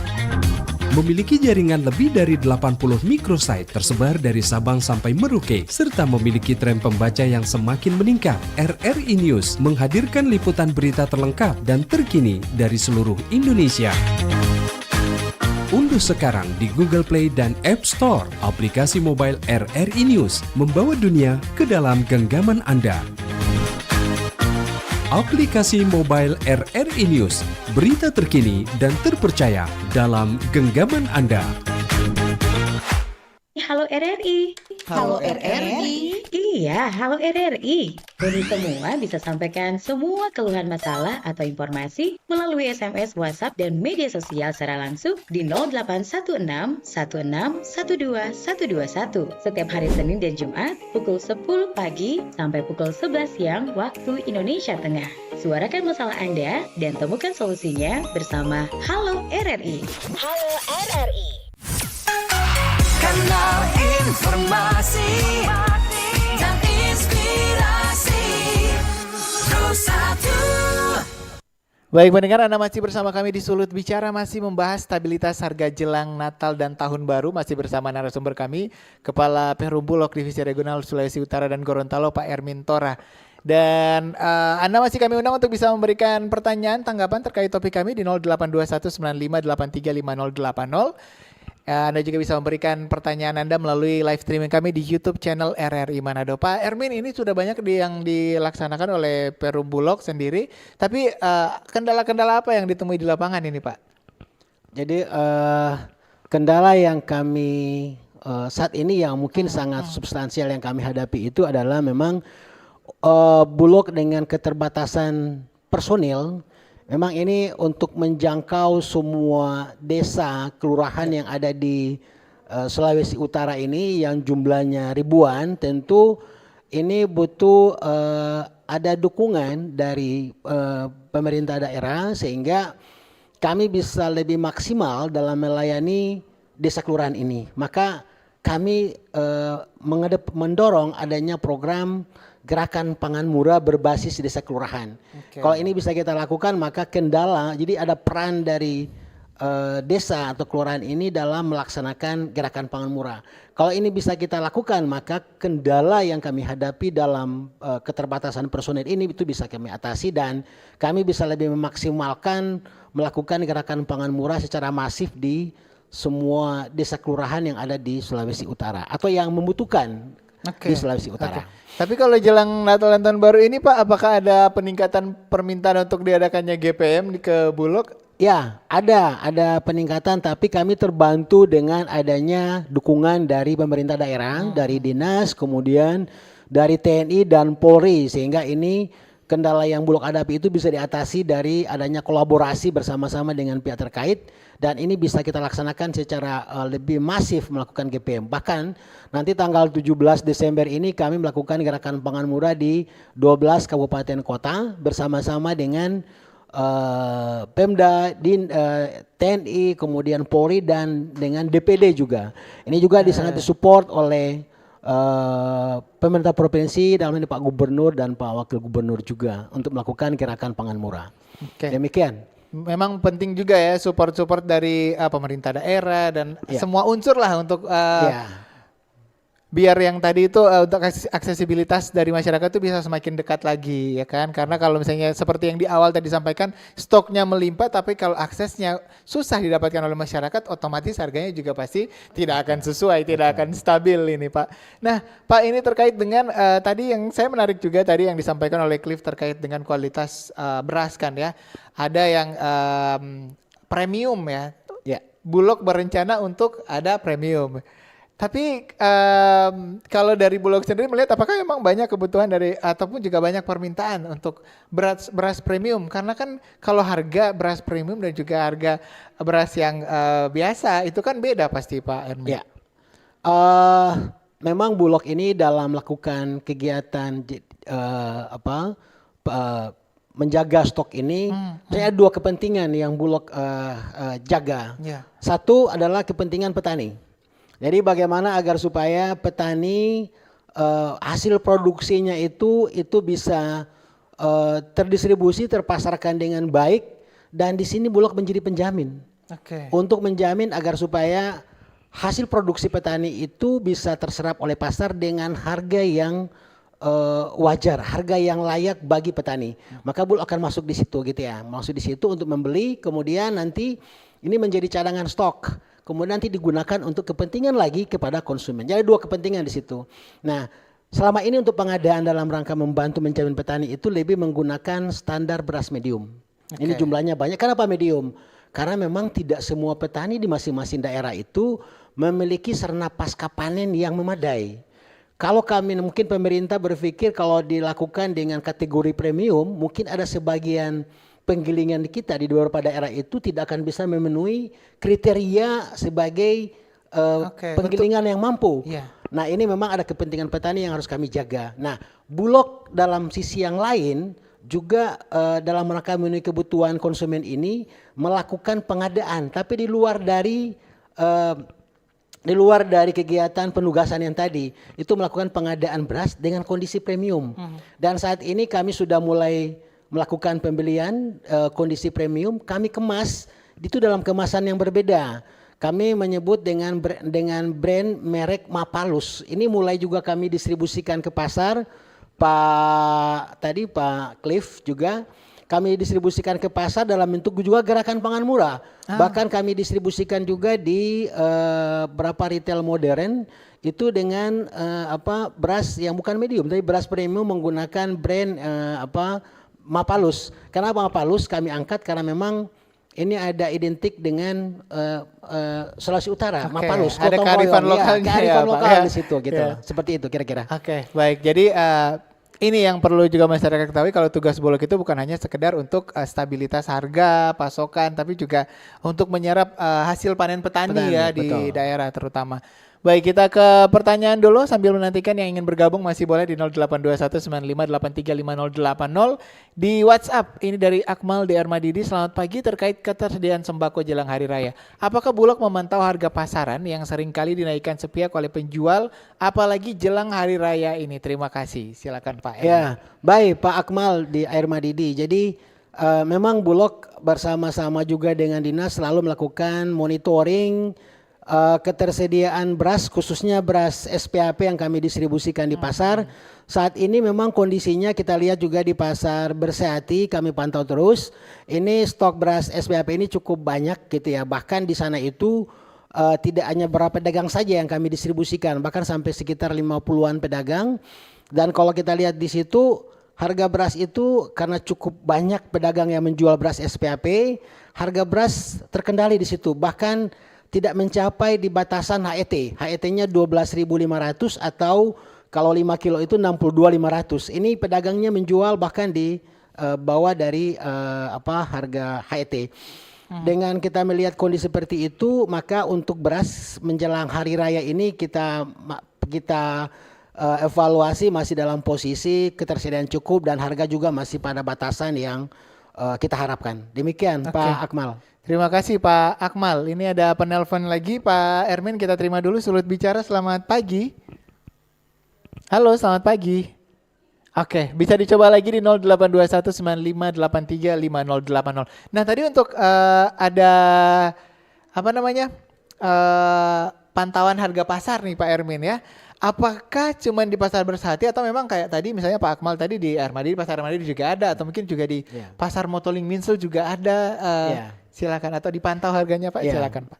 Memiliki jaringan lebih dari 80 microsite tersebar dari Sabang sampai Merauke, serta memiliki tren pembaca yang semakin meningkat. RRI News menghadirkan liputan berita terlengkap dan terkini dari seluruh Indonesia. Unduh sekarang di Google Play dan App Store aplikasi mobile RRI News, membawa dunia ke dalam genggaman Anda. Aplikasi mobile RRI News, berita terkini dan terpercaya dalam genggaman Anda. Halo RRI. Halo RRI. Iya, halo RRI. Kami semua bisa sampaikan semua keluhan masalah atau informasi melalui SMS, WhatsApp, dan media sosial secara langsung di 0816 16 12 121 setiap hari Senin dan Jumat pukul 10 pagi sampai pukul 11 siang waktu Indonesia Tengah. Suarakan masalah Anda dan temukan solusinya bersama Halo RRI. Halo RRI. Kanal informasi dan inspirasi Terus satu. Baik pendengar, Anda masih bersama kami di Sulut Bicara, masih membahas stabilitas harga jelang Natal dan Tahun Baru, masih bersama narasumber kami, Kepala Perum Bulog Divisi Regional Sulawesi Utara dan Gorontalo, Pak Ermin Tora. Dan Anda masih kami undang untuk bisa memberikan pertanyaan, tanggapan terkait topik kami di 082195835080. Anda juga bisa memberikan pertanyaan Anda melalui live streaming kami di YouTube channel RRI Manado. Pak Ermin, ini sudah banyak yang dilaksanakan oleh Perum Bulog sendiri, tapi kendala-kendala apa yang ditemui di lapangan ini, Pak? Jadi kendala yang kami saat ini yang mungkin sangat substansial yang kami hadapi itu adalah memang Bulog dengan keterbatasan personil Memang ini untuk menjangkau semua desa, kelurahan yang ada di Sulawesi Utara ini yang jumlahnya ribuan, tentu ini butuh ada dukungan dari pemerintah daerah sehingga kami bisa lebih maksimal dalam melayani desa kelurahan ini. Maka kami mendorong adanya program gerakan pangan murah berbasis desa kelurahan. Kalau ini bisa kita lakukan, maka kendala, jadi ada peran dari desa atau kelurahan ini dalam melaksanakan gerakan pangan murah. Kalau ini bisa kita lakukan, maka kendala yang kami hadapi dalam keterbatasan personil ini itu bisa kami atasi dan kami bisa lebih memaksimalkan melakukan gerakan pangan murah secara masif di semua desa kelurahan yang ada di Sulawesi Utara atau yang membutuhkan di Sulawesi Utara. Tapi kalau jelang Natal dan Tahun Baru ini Pak, apakah ada peningkatan permintaan untuk diadakannya GPM ke Bulog? Ya, ada peningkatan, tapi kami terbantu dengan adanya dukungan dari pemerintah daerah, dari dinas, kemudian dari TNI dan Polri, sehingga ini kendala yang Bulog hadapi itu bisa diatasi dari adanya kolaborasi bersama-sama dengan pihak terkait, dan ini bisa kita laksanakan secara lebih masif melakukan GPM. Bahkan nanti tanggal 17 Desember ini kami melakukan gerakan pangan murah di 12 kabupaten kota bersama-sama dengan Pemda, TNI, kemudian Polri dan dengan DPD juga. Ini juga sangat disupport oleh pemerintah provinsi dalam ini Pak Gubernur dan Pak Wakil Gubernur juga untuk melakukan gerakan pangan murah. Demikian. Memang penting juga ya support dari pemerintah daerah dan semua unsur lah untuk biar yang tadi itu untuk aksesibilitas dari masyarakat itu bisa semakin dekat lagi ya kan, karena kalau misalnya seperti yang di awal tadi disampaikan stoknya melimpah tapi kalau aksesnya susah didapatkan oleh masyarakat, otomatis harganya juga pasti tidak akan sesuai, tidak akan stabil ini Pak. Nah Pak, ini terkait dengan tadi yang saya menarik juga tadi yang disampaikan oleh Cliff terkait dengan kualitas beras kan ya, ada yang premium ya. Bulog berencana untuk ada premium. Tapi kalau dari Bulog sendiri melihat apakah memang banyak kebutuhan dari ataupun juga banyak permintaan untuk beras premium, karena kan kalau harga beras premium dan juga harga beras yang biasa itu kan beda pasti Pak Ermi. Memang Bulog ini dalam melakukan kegiatan menjaga stok ini, saya ada dua kepentingan yang Bulog jaga. Satu adalah kepentingan petani. Jadi bagaimana agar supaya petani hasil produksinya itu bisa terdistribusi, terpasarkan dengan baik, dan di sini Bulog menjadi penjamin untuk menjamin agar supaya hasil produksi petani itu bisa terserap oleh pasar dengan harga yang wajar, harga yang layak bagi petani. Maka Bulog akan masuk di situ gitu ya, masuk di situ untuk membeli, kemudian nanti ini menjadi cadangan stok. Kemudian nanti digunakan untuk kepentingan lagi kepada konsumen. Jadi dua kepentingan di situ. Nah, selama ini untuk pengadaan dalam rangka membantu menjamin petani itu lebih menggunakan standar beras medium. Ini jumlahnya banyak. Kenapa medium? Karena memang tidak semua petani di masing-masing daerah itu memiliki sarana pasca panen yang memadai. Kalau kami mungkin pemerintah berpikir kalau dilakukan dengan kategori premium, mungkin ada sebagian penggilingan kita di beberapa daerah itu tidak akan bisa memenuhi kriteria sebagai penggilingan yang mampu. Nah ini memang ada kepentingan petani yang harus kami jaga. Nah Bulog dalam sisi yang lain juga dalam rangka memenuhi kebutuhan konsumen ini melakukan pengadaan, tapi di luar dari kegiatan penugasan yang tadi itu melakukan pengadaan beras dengan kondisi premium. Dan saat ini kami sudah mulai melakukan pembelian kondisi premium, kami kemas itu dalam kemasan yang berbeda. Kami menyebut dengan brand merek Mapalus. Ini mulai juga kami distribusikan ke pasar. Pak Cliff juga kami distribusikan ke pasar dalam bentuk juga gerakan pangan murah. Bahkan kami distribusikan juga di beberapa retail modern itu dengan beras yang bukan medium, tapi beras premium menggunakan brand Mapalus. Kenapa Mapalus kami angkat? Karena memang ini ada identik dengan Sulawesi Utara, Mapalus. Ada kearifan lokalnya kearifan lokal di situ gitu. Seperti itu kira-kira. Baik. Jadi ini yang perlu juga masyarakat ketahui kalau tugas Bulog itu bukan hanya sekedar untuk stabilitas harga, pasokan, tapi juga untuk menyerap hasil panen petani ya di betul. daerah terutama. Baik, kita ke pertanyaan dulu sambil menantikan yang ingin bergabung masih boleh di 082195835080 di WhatsApp. Ini dari Akmal di Armadidi. Selamat pagi, terkait ketersediaan sembako jelang hari raya. Apakah Bulog memantau harga pasaran yang seringkali dinaikkan sepihak oleh penjual apalagi jelang hari raya ini? Terima kasih. Silakan Pak. Ya, baik Pak Akmal di Air Madidi. Jadi memang Bulog bersama-sama juga dengan dinas selalu melakukan monitoring ketersediaan beras, khususnya beras SPAP yang kami distribusikan di pasar. Saat ini memang kondisinya kita lihat juga di pasar Bersehati kami pantau terus. Ini stok beras SPAP ini cukup banyak gitu ya. Bahkan di sana itu tidak hanya beberapa pedagang saja yang kami distribusikan, bahkan sampai sekitar 50-an pedagang. Dan kalau kita lihat di situ harga beras itu karena cukup banyak pedagang yang menjual beras SPAP, harga beras terkendali di situ. Bahkan tidak mencapai di batasan HET. HET-nya 12.500 atau kalau 5 kilo itu 62.500. Ini pedagangnya menjual bahkan di bawah dari harga HET. Dengan kita melihat kondisi seperti itu, maka untuk beras menjelang hari raya ini kita evaluasi masih dalam posisi ketersediaan cukup dan harga juga masih pada batasan yang kita harapkan. Demikian Pak Akmal. Terima kasih Pak Akmal. Ini ada penelpon lagi Pak Ermin, kita terima dulu. Sulut bicara, selamat pagi. Halo, selamat pagi. Oke, bisa dicoba lagi di 082195835080. Nah tadi untuk ada pantauan harga pasar nih Pak Ermin ya. Apakah cuma di pasar Bersehati atau memang kayak tadi misalnya Pak Akmal tadi di Armadidi, pasar Armadidi juga ada, atau mungkin juga di pasar Motoling Minsel juga ada. Silakan, atau dipantau harganya Pak. Silakan Pak.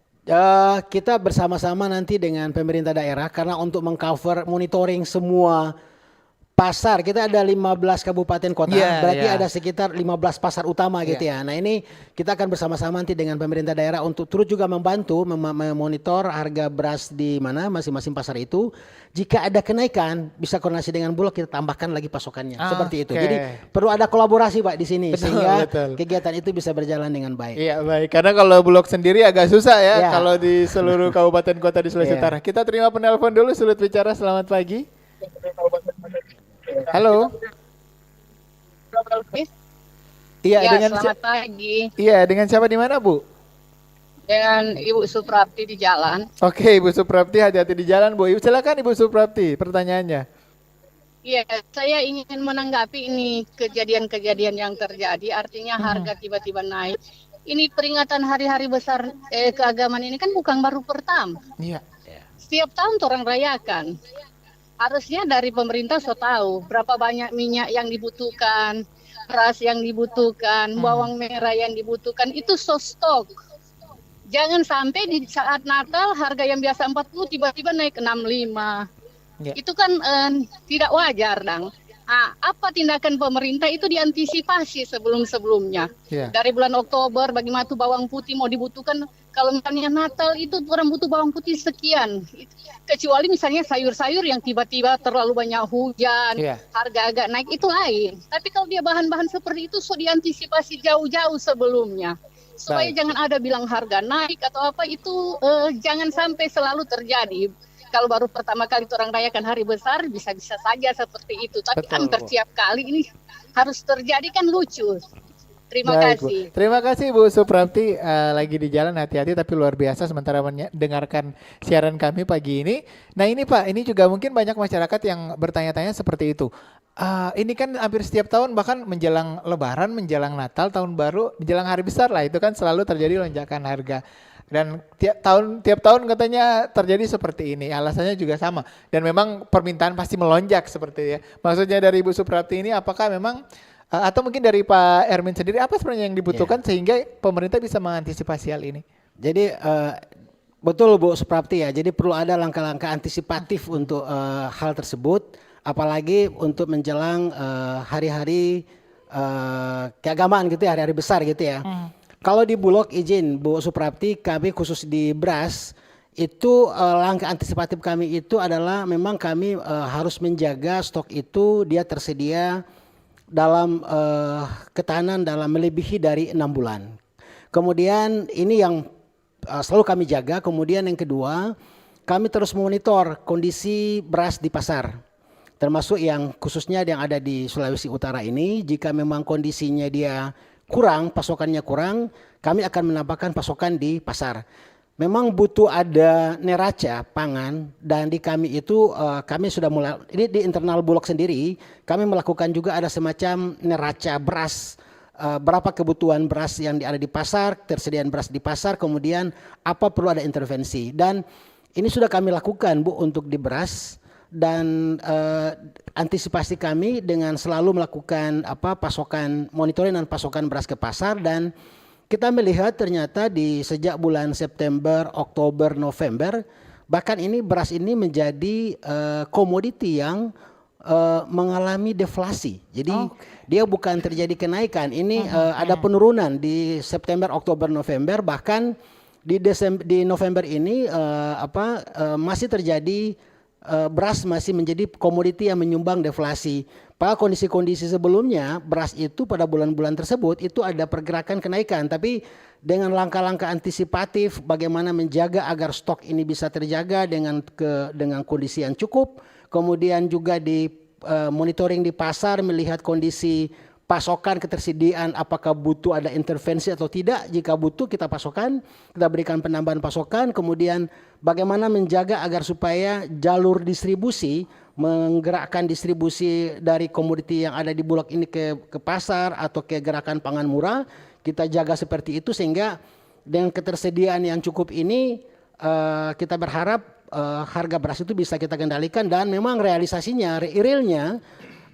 Kita bersama-sama nanti dengan pemerintah daerah karena untuk mengcover monitoring semua pasar, kita ada 15 kabupaten kota, berarti ada sekitar 15 pasar utama gitu ya. Nah ini kita akan bersama-sama nanti dengan pemerintah daerah untuk terus juga membantu memonitor harga beras di mana masing-masing pasar itu. Jika ada kenaikan, bisa koordinasi dengan Bulog, kita tambahkan lagi pasokannya. Seperti itu. Jadi perlu ada kolaborasi Pak di sini sehingga kegiatan itu bisa berjalan dengan baik. Iya baik, karena kalau Bulog sendiri agak susah ya kalau di seluruh kabupaten kota di Sulawesi Utara. Kita terima penelpon dulu, Sulut bicara, selamat pagi. Halo. Iya, dengan selamat pagi. Iya, dengan siapa di mana, Bu? Dengan Ibu Suprapti di jalan. Oke, Ibu Suprapti, hati-hati di jalan, Bu. Silakan Ibu Suprapti, pertanyaannya. Iya, saya ingin menanggapi ini kejadian-kejadian yang terjadi, artinya harga tiba-tiba naik. Ini peringatan hari-hari besar keagamaan ini kan bukan baru pertama. Iya. Setiap tahun orang rayakan. Harusnya dari pemerintah so tahu berapa banyak minyak yang dibutuhkan, beras yang dibutuhkan, bawang merah yang dibutuhkan, itu so stok. Jangan sampai di saat Natal harga yang biasa 40 tiba-tiba naik 65. Itu kan tidak wajar, Dang. Apa tindakan pemerintah itu diantisipasi sebelum-sebelumnya. Dari bulan Oktober bagaimana tuh bawang putih mau dibutuhkan, kalau misalnya Natal itu orang butuh bawang putih sekian. Kecuali misalnya sayur-sayur yang tiba-tiba terlalu banyak hujan, harga agak naik, itu lain. Tapi kalau dia bahan-bahan seperti itu so diantisipasi jauh-jauh sebelumnya. Supaya jangan ada bilang harga naik atau apa, itu jangan sampai selalu terjadi. Kalau baru pertama kali orang rayakan hari besar bisa-bisa saja seperti itu. Tapi hampir tiap kali ini harus terjadi, kan lucu. Terima kasih. Bu. Terima kasih Bu Suprapti, lagi di jalan, hati-hati tapi luar biasa sementara mendengarkan siaran kami pagi ini. Nah ini Pak, ini juga mungkin banyak masyarakat yang bertanya-tanya seperti itu. Ini kan hampir setiap tahun, bahkan menjelang Lebaran, menjelang Natal, Tahun Baru, menjelang hari besar lah, itu kan selalu terjadi lonjakan harga. Dan tiap tahun katanya terjadi seperti ini, alasannya juga sama. Dan memang permintaan pasti melonjak seperti ya. Maksudnya dari Ibu Suprapti ini apakah memang atau mungkin dari Pak Ermin sendiri, apa sebenarnya yang dibutuhkan sehingga pemerintah bisa mengantisipasi hal ini? Jadi betul Bu Suprapti ya, jadi perlu ada langkah-langkah antisipatif untuk hal tersebut, apalagi untuk menjelang hari-hari keagamaan gitu ya, hari-hari besar gitu ya. Kalau di Bulog izin Bu Suprapti, kami khusus di beras Itu langkah antisipatif kami itu adalah memang kami harus menjaga stok itu dia tersedia dalam ketahanan dalam melebihi dari 6 bulan. Kemudian ini yang selalu kami jaga. Kemudian yang kedua, kami terus memonitor kondisi beras di pasar. Termasuk yang khususnya yang ada di Sulawesi Utara ini, jika memang kondisinya dia kurang, pasokannya kurang, kami akan menambahkan pasokan di pasar. Memang butuh ada neraca pangan dan di kami itu kami sudah mulai, ini di internal Bulog sendiri, kami melakukan juga ada semacam neraca beras, berapa kebutuhan beras yang ada di pasar, tersediaan beras di pasar, kemudian apa perlu ada intervensi. Dan ini sudah kami lakukan Bu untuk di beras. Dan antisipasi kami dengan selalu melakukan pasokan, monitoring dan pasokan beras ke pasar. Dan kita melihat ternyata sejak bulan September, Oktober, November, bahkan ini beras ini menjadi komoditi yang mengalami deflasi. Jadi dia bukan terjadi kenaikan. Ini ada penurunan di September, Oktober, November. Bahkan di November ini masih terjadi beras masih menjadi komoditi yang menyumbang deflasi. Pada kondisi-kondisi sebelumnya beras itu pada bulan-bulan tersebut itu ada pergerakan kenaikan, tapi dengan langkah-langkah antisipatif bagaimana menjaga agar stok ini bisa terjaga dengan kondisi yang cukup, kemudian juga di monitoring di pasar melihat kondisi pasokan ketersediaan apakah butuh ada intervensi atau tidak. Jika butuh kita pasokan, kita berikan penambahan pasokan, kemudian bagaimana menjaga agar supaya jalur distribusi, menggerakkan distribusi dari komoditi yang ada di Bulog ini ke pasar atau ke gerakan pangan murah, kita jaga seperti itu sehingga dengan ketersediaan yang cukup ini kita berharap harga beras itu bisa kita kendalikan dan memang realisasinya, realnya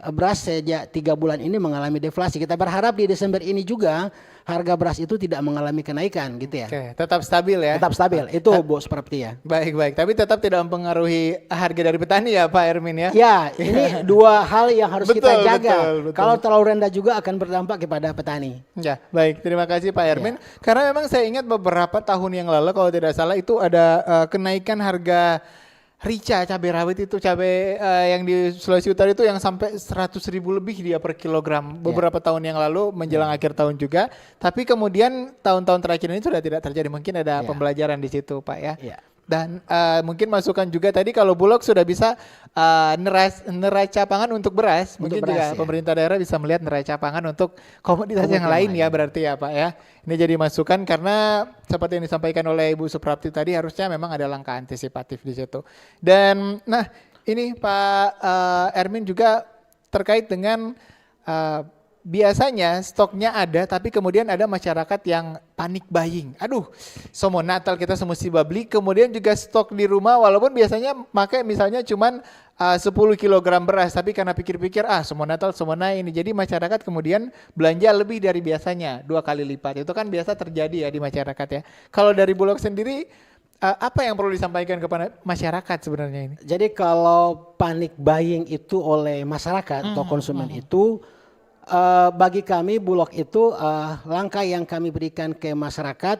beras sejak 3 bulan ini mengalami deflasi. Kita berharap di Desember ini juga harga beras itu tidak mengalami kenaikan gitu ya. Oke, tetap stabil ya. Tetap stabil. Itu Bu seperti ya. Baik. Tapi tetap tidak mempengaruhi harga dari petani ya Pak Ermin ya. Ya, ini dua hal yang harus kita jaga. Betul. Kalau terlalu rendah juga akan berdampak kepada petani. Ya, baik. Terima kasih Pak Ermin. Karena memang saya ingat beberapa tahun yang lalu kalau tidak salah itu ada kenaikan harga rica, cabai rawit itu cabai yang di Sulawesi Utara itu yang sampai 100.000 lebih dia per kilogram beberapa tahun yang lalu menjelang akhir tahun juga. Tapi kemudian tahun-tahun terakhir ini sudah tidak terjadi. Mungkin ada pembelajaran di situ Pak ya. Dan mungkin masukan juga tadi kalau Bulog sudah bisa neraca pangan untuk beras, mungkin juga pemerintah daerah bisa melihat neraca pangan untuk komoditas yang lain ya berarti ya Pak ya. Ini jadi masukan karena seperti yang disampaikan oleh Ibu Suprapti tadi harusnya memang ada langkah antisipatif di situ. Dan nah ini Pak Ermin juga terkait dengan biasanya stoknya ada tapi kemudian ada masyarakat yang panik buying. Aduh, semua Natal kita semesti beli, kemudian juga stok di rumah walaupun biasanya pakai misalnya cuman 10 kg beras tapi karena pikir-pikir semua Natal semua naik ini. Jadi masyarakat kemudian belanja lebih dari biasanya 2 kali lipat. Itu kan biasa terjadi ya di masyarakat ya. Kalau dari Bulog sendiri apa yang perlu disampaikan kepada masyarakat sebenarnya ini? Jadi kalau panik buying itu oleh masyarakat atau konsumen itu bagi kami Bulog itu langkah yang kami berikan ke masyarakat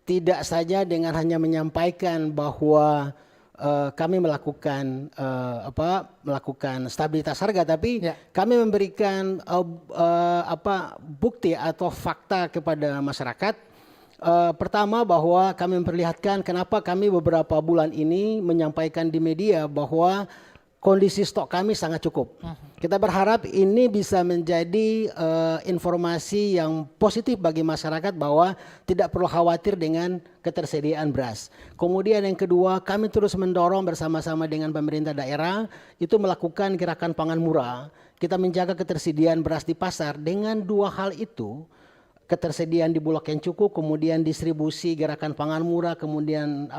tidak saja dengan hanya menyampaikan bahwa kami melakukan stabilitas harga, tapi kami memberikan bukti atau fakta kepada masyarakat. Pertama bahwa kami memperlihatkan kenapa kami beberapa bulan ini menyampaikan di media bahwa kondisi stok kami sangat cukup. Kita berharap ini bisa menjadi informasi yang positif bagi masyarakat bahwa tidak perlu khawatir dengan ketersediaan beras. Kemudian yang kedua, kami terus mendorong bersama-sama dengan pemerintah daerah itu melakukan gerakan pangan murah. Kita menjaga ketersediaan beras di pasar dengan dua hal itu. Ketersediaan di Bulog yang cukup, kemudian distribusi gerakan pangan murah, kemudian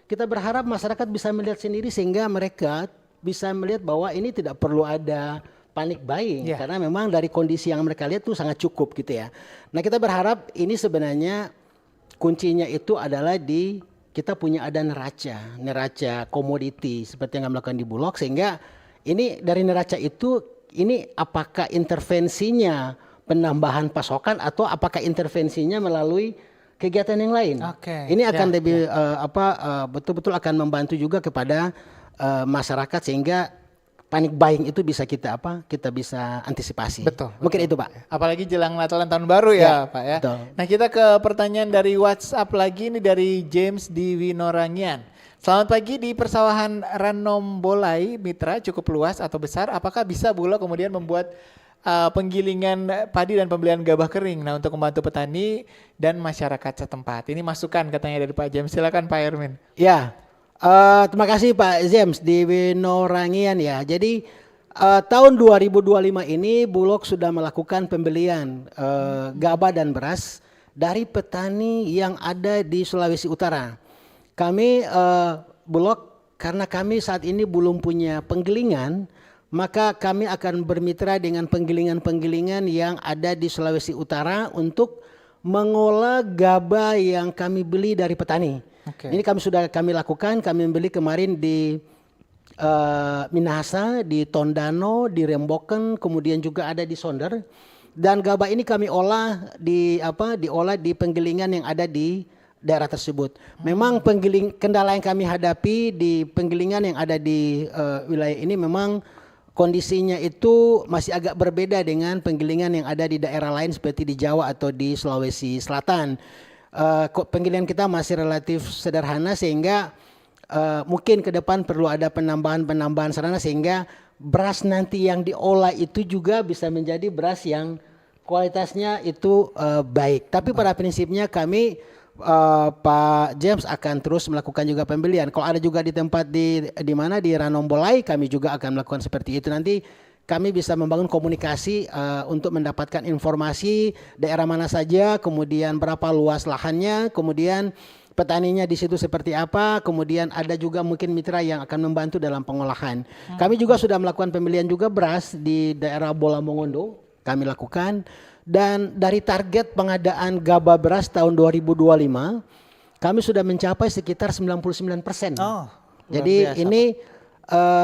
kita berharap masyarakat bisa melihat sendiri sehingga mereka bisa melihat bahwa ini tidak perlu ada panic buying karena memang dari kondisi yang mereka lihat itu sangat cukup gitu ya. Nah kita berharap ini sebenarnya kuncinya itu adalah di kita punya ada neraca komoditi seperti yang kami lakukan di Bulog sehingga ini dari neraca itu ini apakah intervensinya penambahan pasokan atau apakah intervensinya melalui kegiatan yang lain. Ini akan lebih betul-betul akan membantu juga kepada masyarakat sehingga panic buying itu bisa kita bisa antisipasi. Betul. Mungkin itu Pak. Apalagi jelang Natal dan Tahun Baru ya Pak ya. Betul. Nah kita ke pertanyaan dari WhatsApp lagi, ini dari James di Winorangian. Selamat pagi, di persawahan Ranombolai Mitra cukup luas atau besar, apakah bisa Bulog kemudian membuat penggilingan padi dan pembelian gabah kering, nah untuk membantu petani dan masyarakat setempat? Ini masukan katanya dari Pak James. Silakan Pak Ermin. Ya, terima kasih Pak James di Winorangian ya. Jadi tahun 2025 ini Bulog sudah melakukan pembelian gabah dan beras dari petani yang ada di Sulawesi Utara. Kami Bulog, karena kami saat ini belum punya penggilingan, maka kami akan bermitra dengan penggilingan-penggilingan yang ada di Sulawesi Utara untuk mengolah gabah yang kami beli dari petani. Ini kami lakukan, kami membeli kemarin di Minahasa, di Tondano, di Remboken, kemudian juga ada di Sonder. Dan gabah ini kami olah diolah di penggilingan yang ada di daerah tersebut. Memang kendala yang kami hadapi di penggilingan yang ada di wilayah ini memang kondisinya itu masih agak berbeda dengan penggilingan yang ada di daerah lain seperti di Jawa atau di Sulawesi Selatan. Penggilingan kita masih relatif sederhana sehingga mungkin ke depan perlu ada penambahan sarana sehingga beras nanti yang diolah itu juga bisa menjadi beras yang kualitasnya itu baik. Tapi pada prinsipnya kami Pak James akan terus melakukan juga pembelian. Kalau ada juga di tempat di mana di Ranombolai, kami juga akan melakukan seperti itu. Nanti kami bisa membangun komunikasi untuk mendapatkan informasi daerah mana saja, kemudian berapa luas lahannya, kemudian petaninya di situ seperti apa, kemudian ada juga mungkin mitra yang akan membantu dalam pengolahan. Kami juga sudah melakukan pembelian juga beras di daerah Bola Mongondo, kami lakukan. Dan dari target pengadaan gabah beras tahun 2025, kami sudah mencapai sekitar 99%. Jadi ini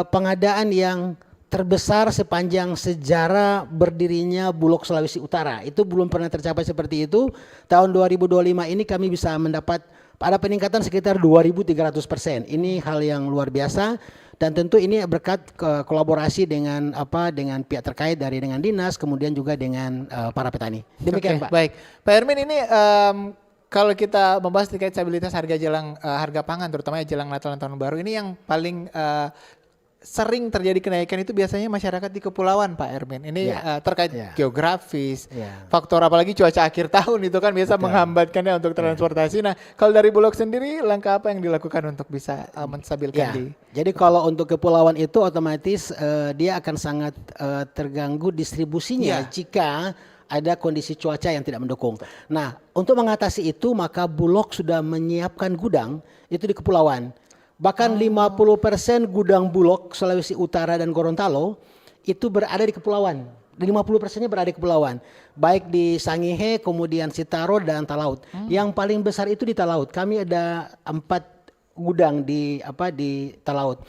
pengadaan yang terbesar sepanjang sejarah berdirinya Bulog Sulawesi Utara. Itu belum pernah tercapai seperti itu. Tahun 2025 ini kami bisa mendapat ada peningkatan sekitar 2.300%. Ini hal yang luar biasa. Dan tentu ini berkat kolaborasi dengan pihak terkait dengan dinas, kemudian juga dengan para petani. Demikian Pak. Baik, Pak Ermin, ini kalau kita membahas terkait stabilitas harga harga pangan, terutama jelang Natal dan Tahun Baru, ini yang paling sering terjadi kenaikan itu biasanya masyarakat di kepulauan Pak Ermin. Ini terkait geografis, faktor apalagi cuaca akhir tahun itu kan biasa menghambatkannya untuk transportasi. Nah kalau dari Bulog sendiri langkah apa yang dilakukan untuk bisa menstabilkan Jadi kalau untuk kepulauan itu otomatis dia akan sangat terganggu distribusinya jika ada kondisi cuaca yang tidak mendukung. Nah untuk mengatasi itu maka Bulog sudah menyiapkan gudang itu di kepulauan. Bahkan 50% gudang Bulog Sulawesi Utara dan Gorontalo itu berada di kepulauan. 50%-nya berada di kepulauan. Baik di Sangihe, kemudian Sitaro dan Talaut. Yang paling besar itu di Talaut. Kami ada 4 gudang di Talaut.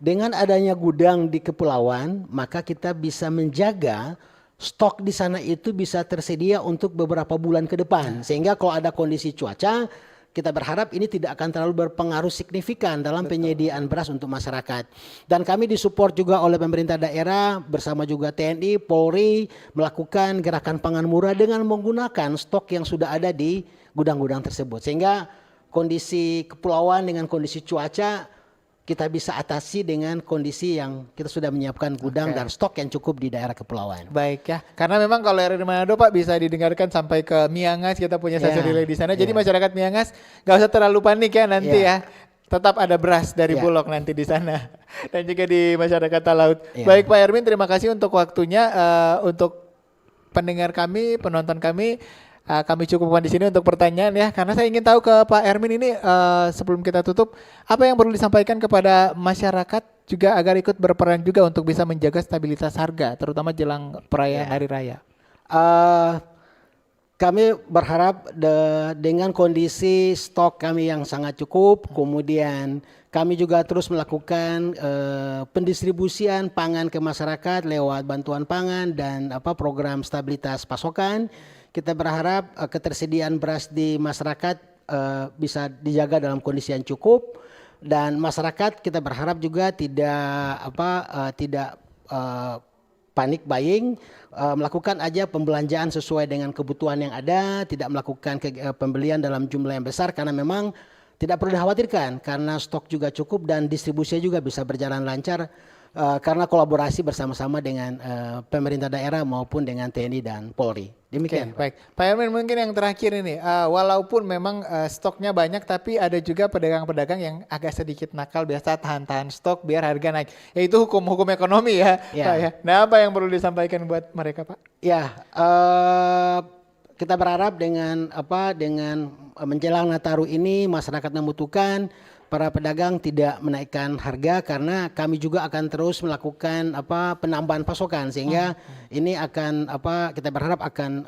Dengan adanya gudang di kepulauan, maka kita bisa menjaga stok di sana itu bisa tersedia untuk beberapa bulan ke depan. Sehingga kalau ada kondisi cuaca, kita berharap ini tidak akan terlalu berpengaruh signifikan dalam penyediaan beras untuk masyarakat. Dan kami disupport juga oleh pemerintah daerah bersama juga TNI, Polri melakukan gerakan pangan murah dengan menggunakan stok yang sudah ada di gudang-gudang tersebut. Sehingga kondisi kepulauan dengan kondisi cuaca kita bisa atasi dengan kondisi yang kita sudah menyiapkan gudang dan stok yang cukup di daerah kepulauan. Baik ya, karena memang kalau RRI Manado Pak bisa didengarkan sampai ke Miangas, kita punya stasiun relay di sana. Jadi masyarakat Miangas nggak usah terlalu panik ya nanti ya. Tetap ada beras dari Bulog nanti di sana dan juga di masyarakat Talaut. Baik Pak Ermin, terima kasih untuk waktunya, untuk pendengar kami, penonton kami. Kami cukupkan di sini untuk pertanyaan ya, karena saya ingin tahu ke Pak Ermin ini sebelum kita tutup, apa yang perlu disampaikan kepada masyarakat juga agar ikut berperan juga untuk bisa menjaga stabilitas harga, terutama jelang perayaan Hari Raya. kami berharap dengan kondisi stok kami yang sangat cukup, kemudian kami juga terus melakukan pendistribusian pangan ke masyarakat lewat bantuan pangan dan program stabilitas pasokan. Kita berharap ketersediaan beras di masyarakat bisa dijaga dalam kondisi yang cukup, dan masyarakat kita berharap juga tidak panik buying, melakukan aja pembelanjaan sesuai dengan kebutuhan yang ada, tidak melakukan pembelian dalam jumlah yang besar, karena memang tidak perlu dikhawatirkan karena stok juga cukup dan distribusinya juga bisa berjalan lancar karena kolaborasi bersama-sama dengan pemerintah daerah maupun dengan TNI dan Polri. Demikian. Baik, Pak Hermin, mungkin yang terakhir ini, walaupun memang stoknya banyak, tapi ada juga pedagang-pedagang yang agak sedikit nakal, biasa tahan-tahan stok biar harga naik. Ya itu hukum-hukum ekonomi ya, Pak ya. Nah, apa yang perlu disampaikan buat mereka, Pak? Ya, kita berharap dengan menjelang Nataru ini masyarakat membutuhkan para pedagang tidak menaikkan harga, karena kami juga akan terus melakukan penambahan pasokan, sehingga ini akan kita berharap akan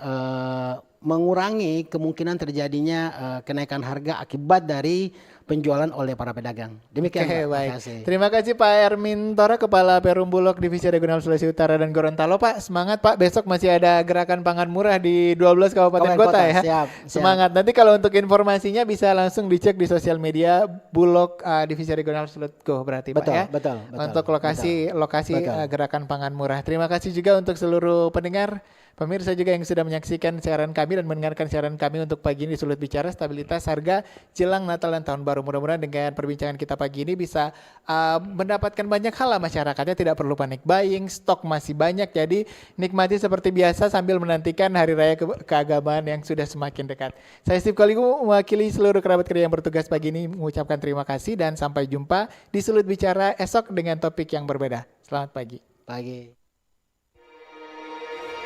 mengurangi kemungkinan terjadinya kenaikan harga akibat dari penjualan oleh para pedagang. Demikian. Oke, Pak. baik. Terima kasih. Terima kasih Pak Hermin Tora, Kepala Perum Bulog Divisi Regional Sulawesi Utara dan Gorontalo. Pak, semangat Pak. Besok masih ada gerakan pangan murah di 12 kabupaten kota ya. Siap. Semangat. Nanti kalau untuk informasinya bisa langsung dicek di sosial media Bulog Divisi Regional Sulawesi berarti Pak ya. Betul. Untuk lokasi gerakan pangan murah. Terima kasih juga untuk seluruh pendengar, pemirsa juga yang sudah menyaksikan siaran kami dan mendengarkan siaran kami untuk pagi ini Sulut Bicara Stabilitas Harga Jelang Natal dan Tahun Baru. Mudah-mudahan dengan perbincangan kita pagi ini bisa mendapatkan banyak hal lah masyarakatnya, tidak perlu panik buying, stok masih banyak, jadi nikmati seperti biasa sambil menantikan Hari Raya Keagamaan yang sudah semakin dekat. Saya Steve Koligu mewakili seluruh kerabat kerja yang bertugas pagi ini mengucapkan terima kasih dan sampai jumpa di Sulut Bicara esok dengan topik yang berbeda. Selamat pagi. Pagi.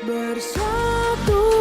Bersatu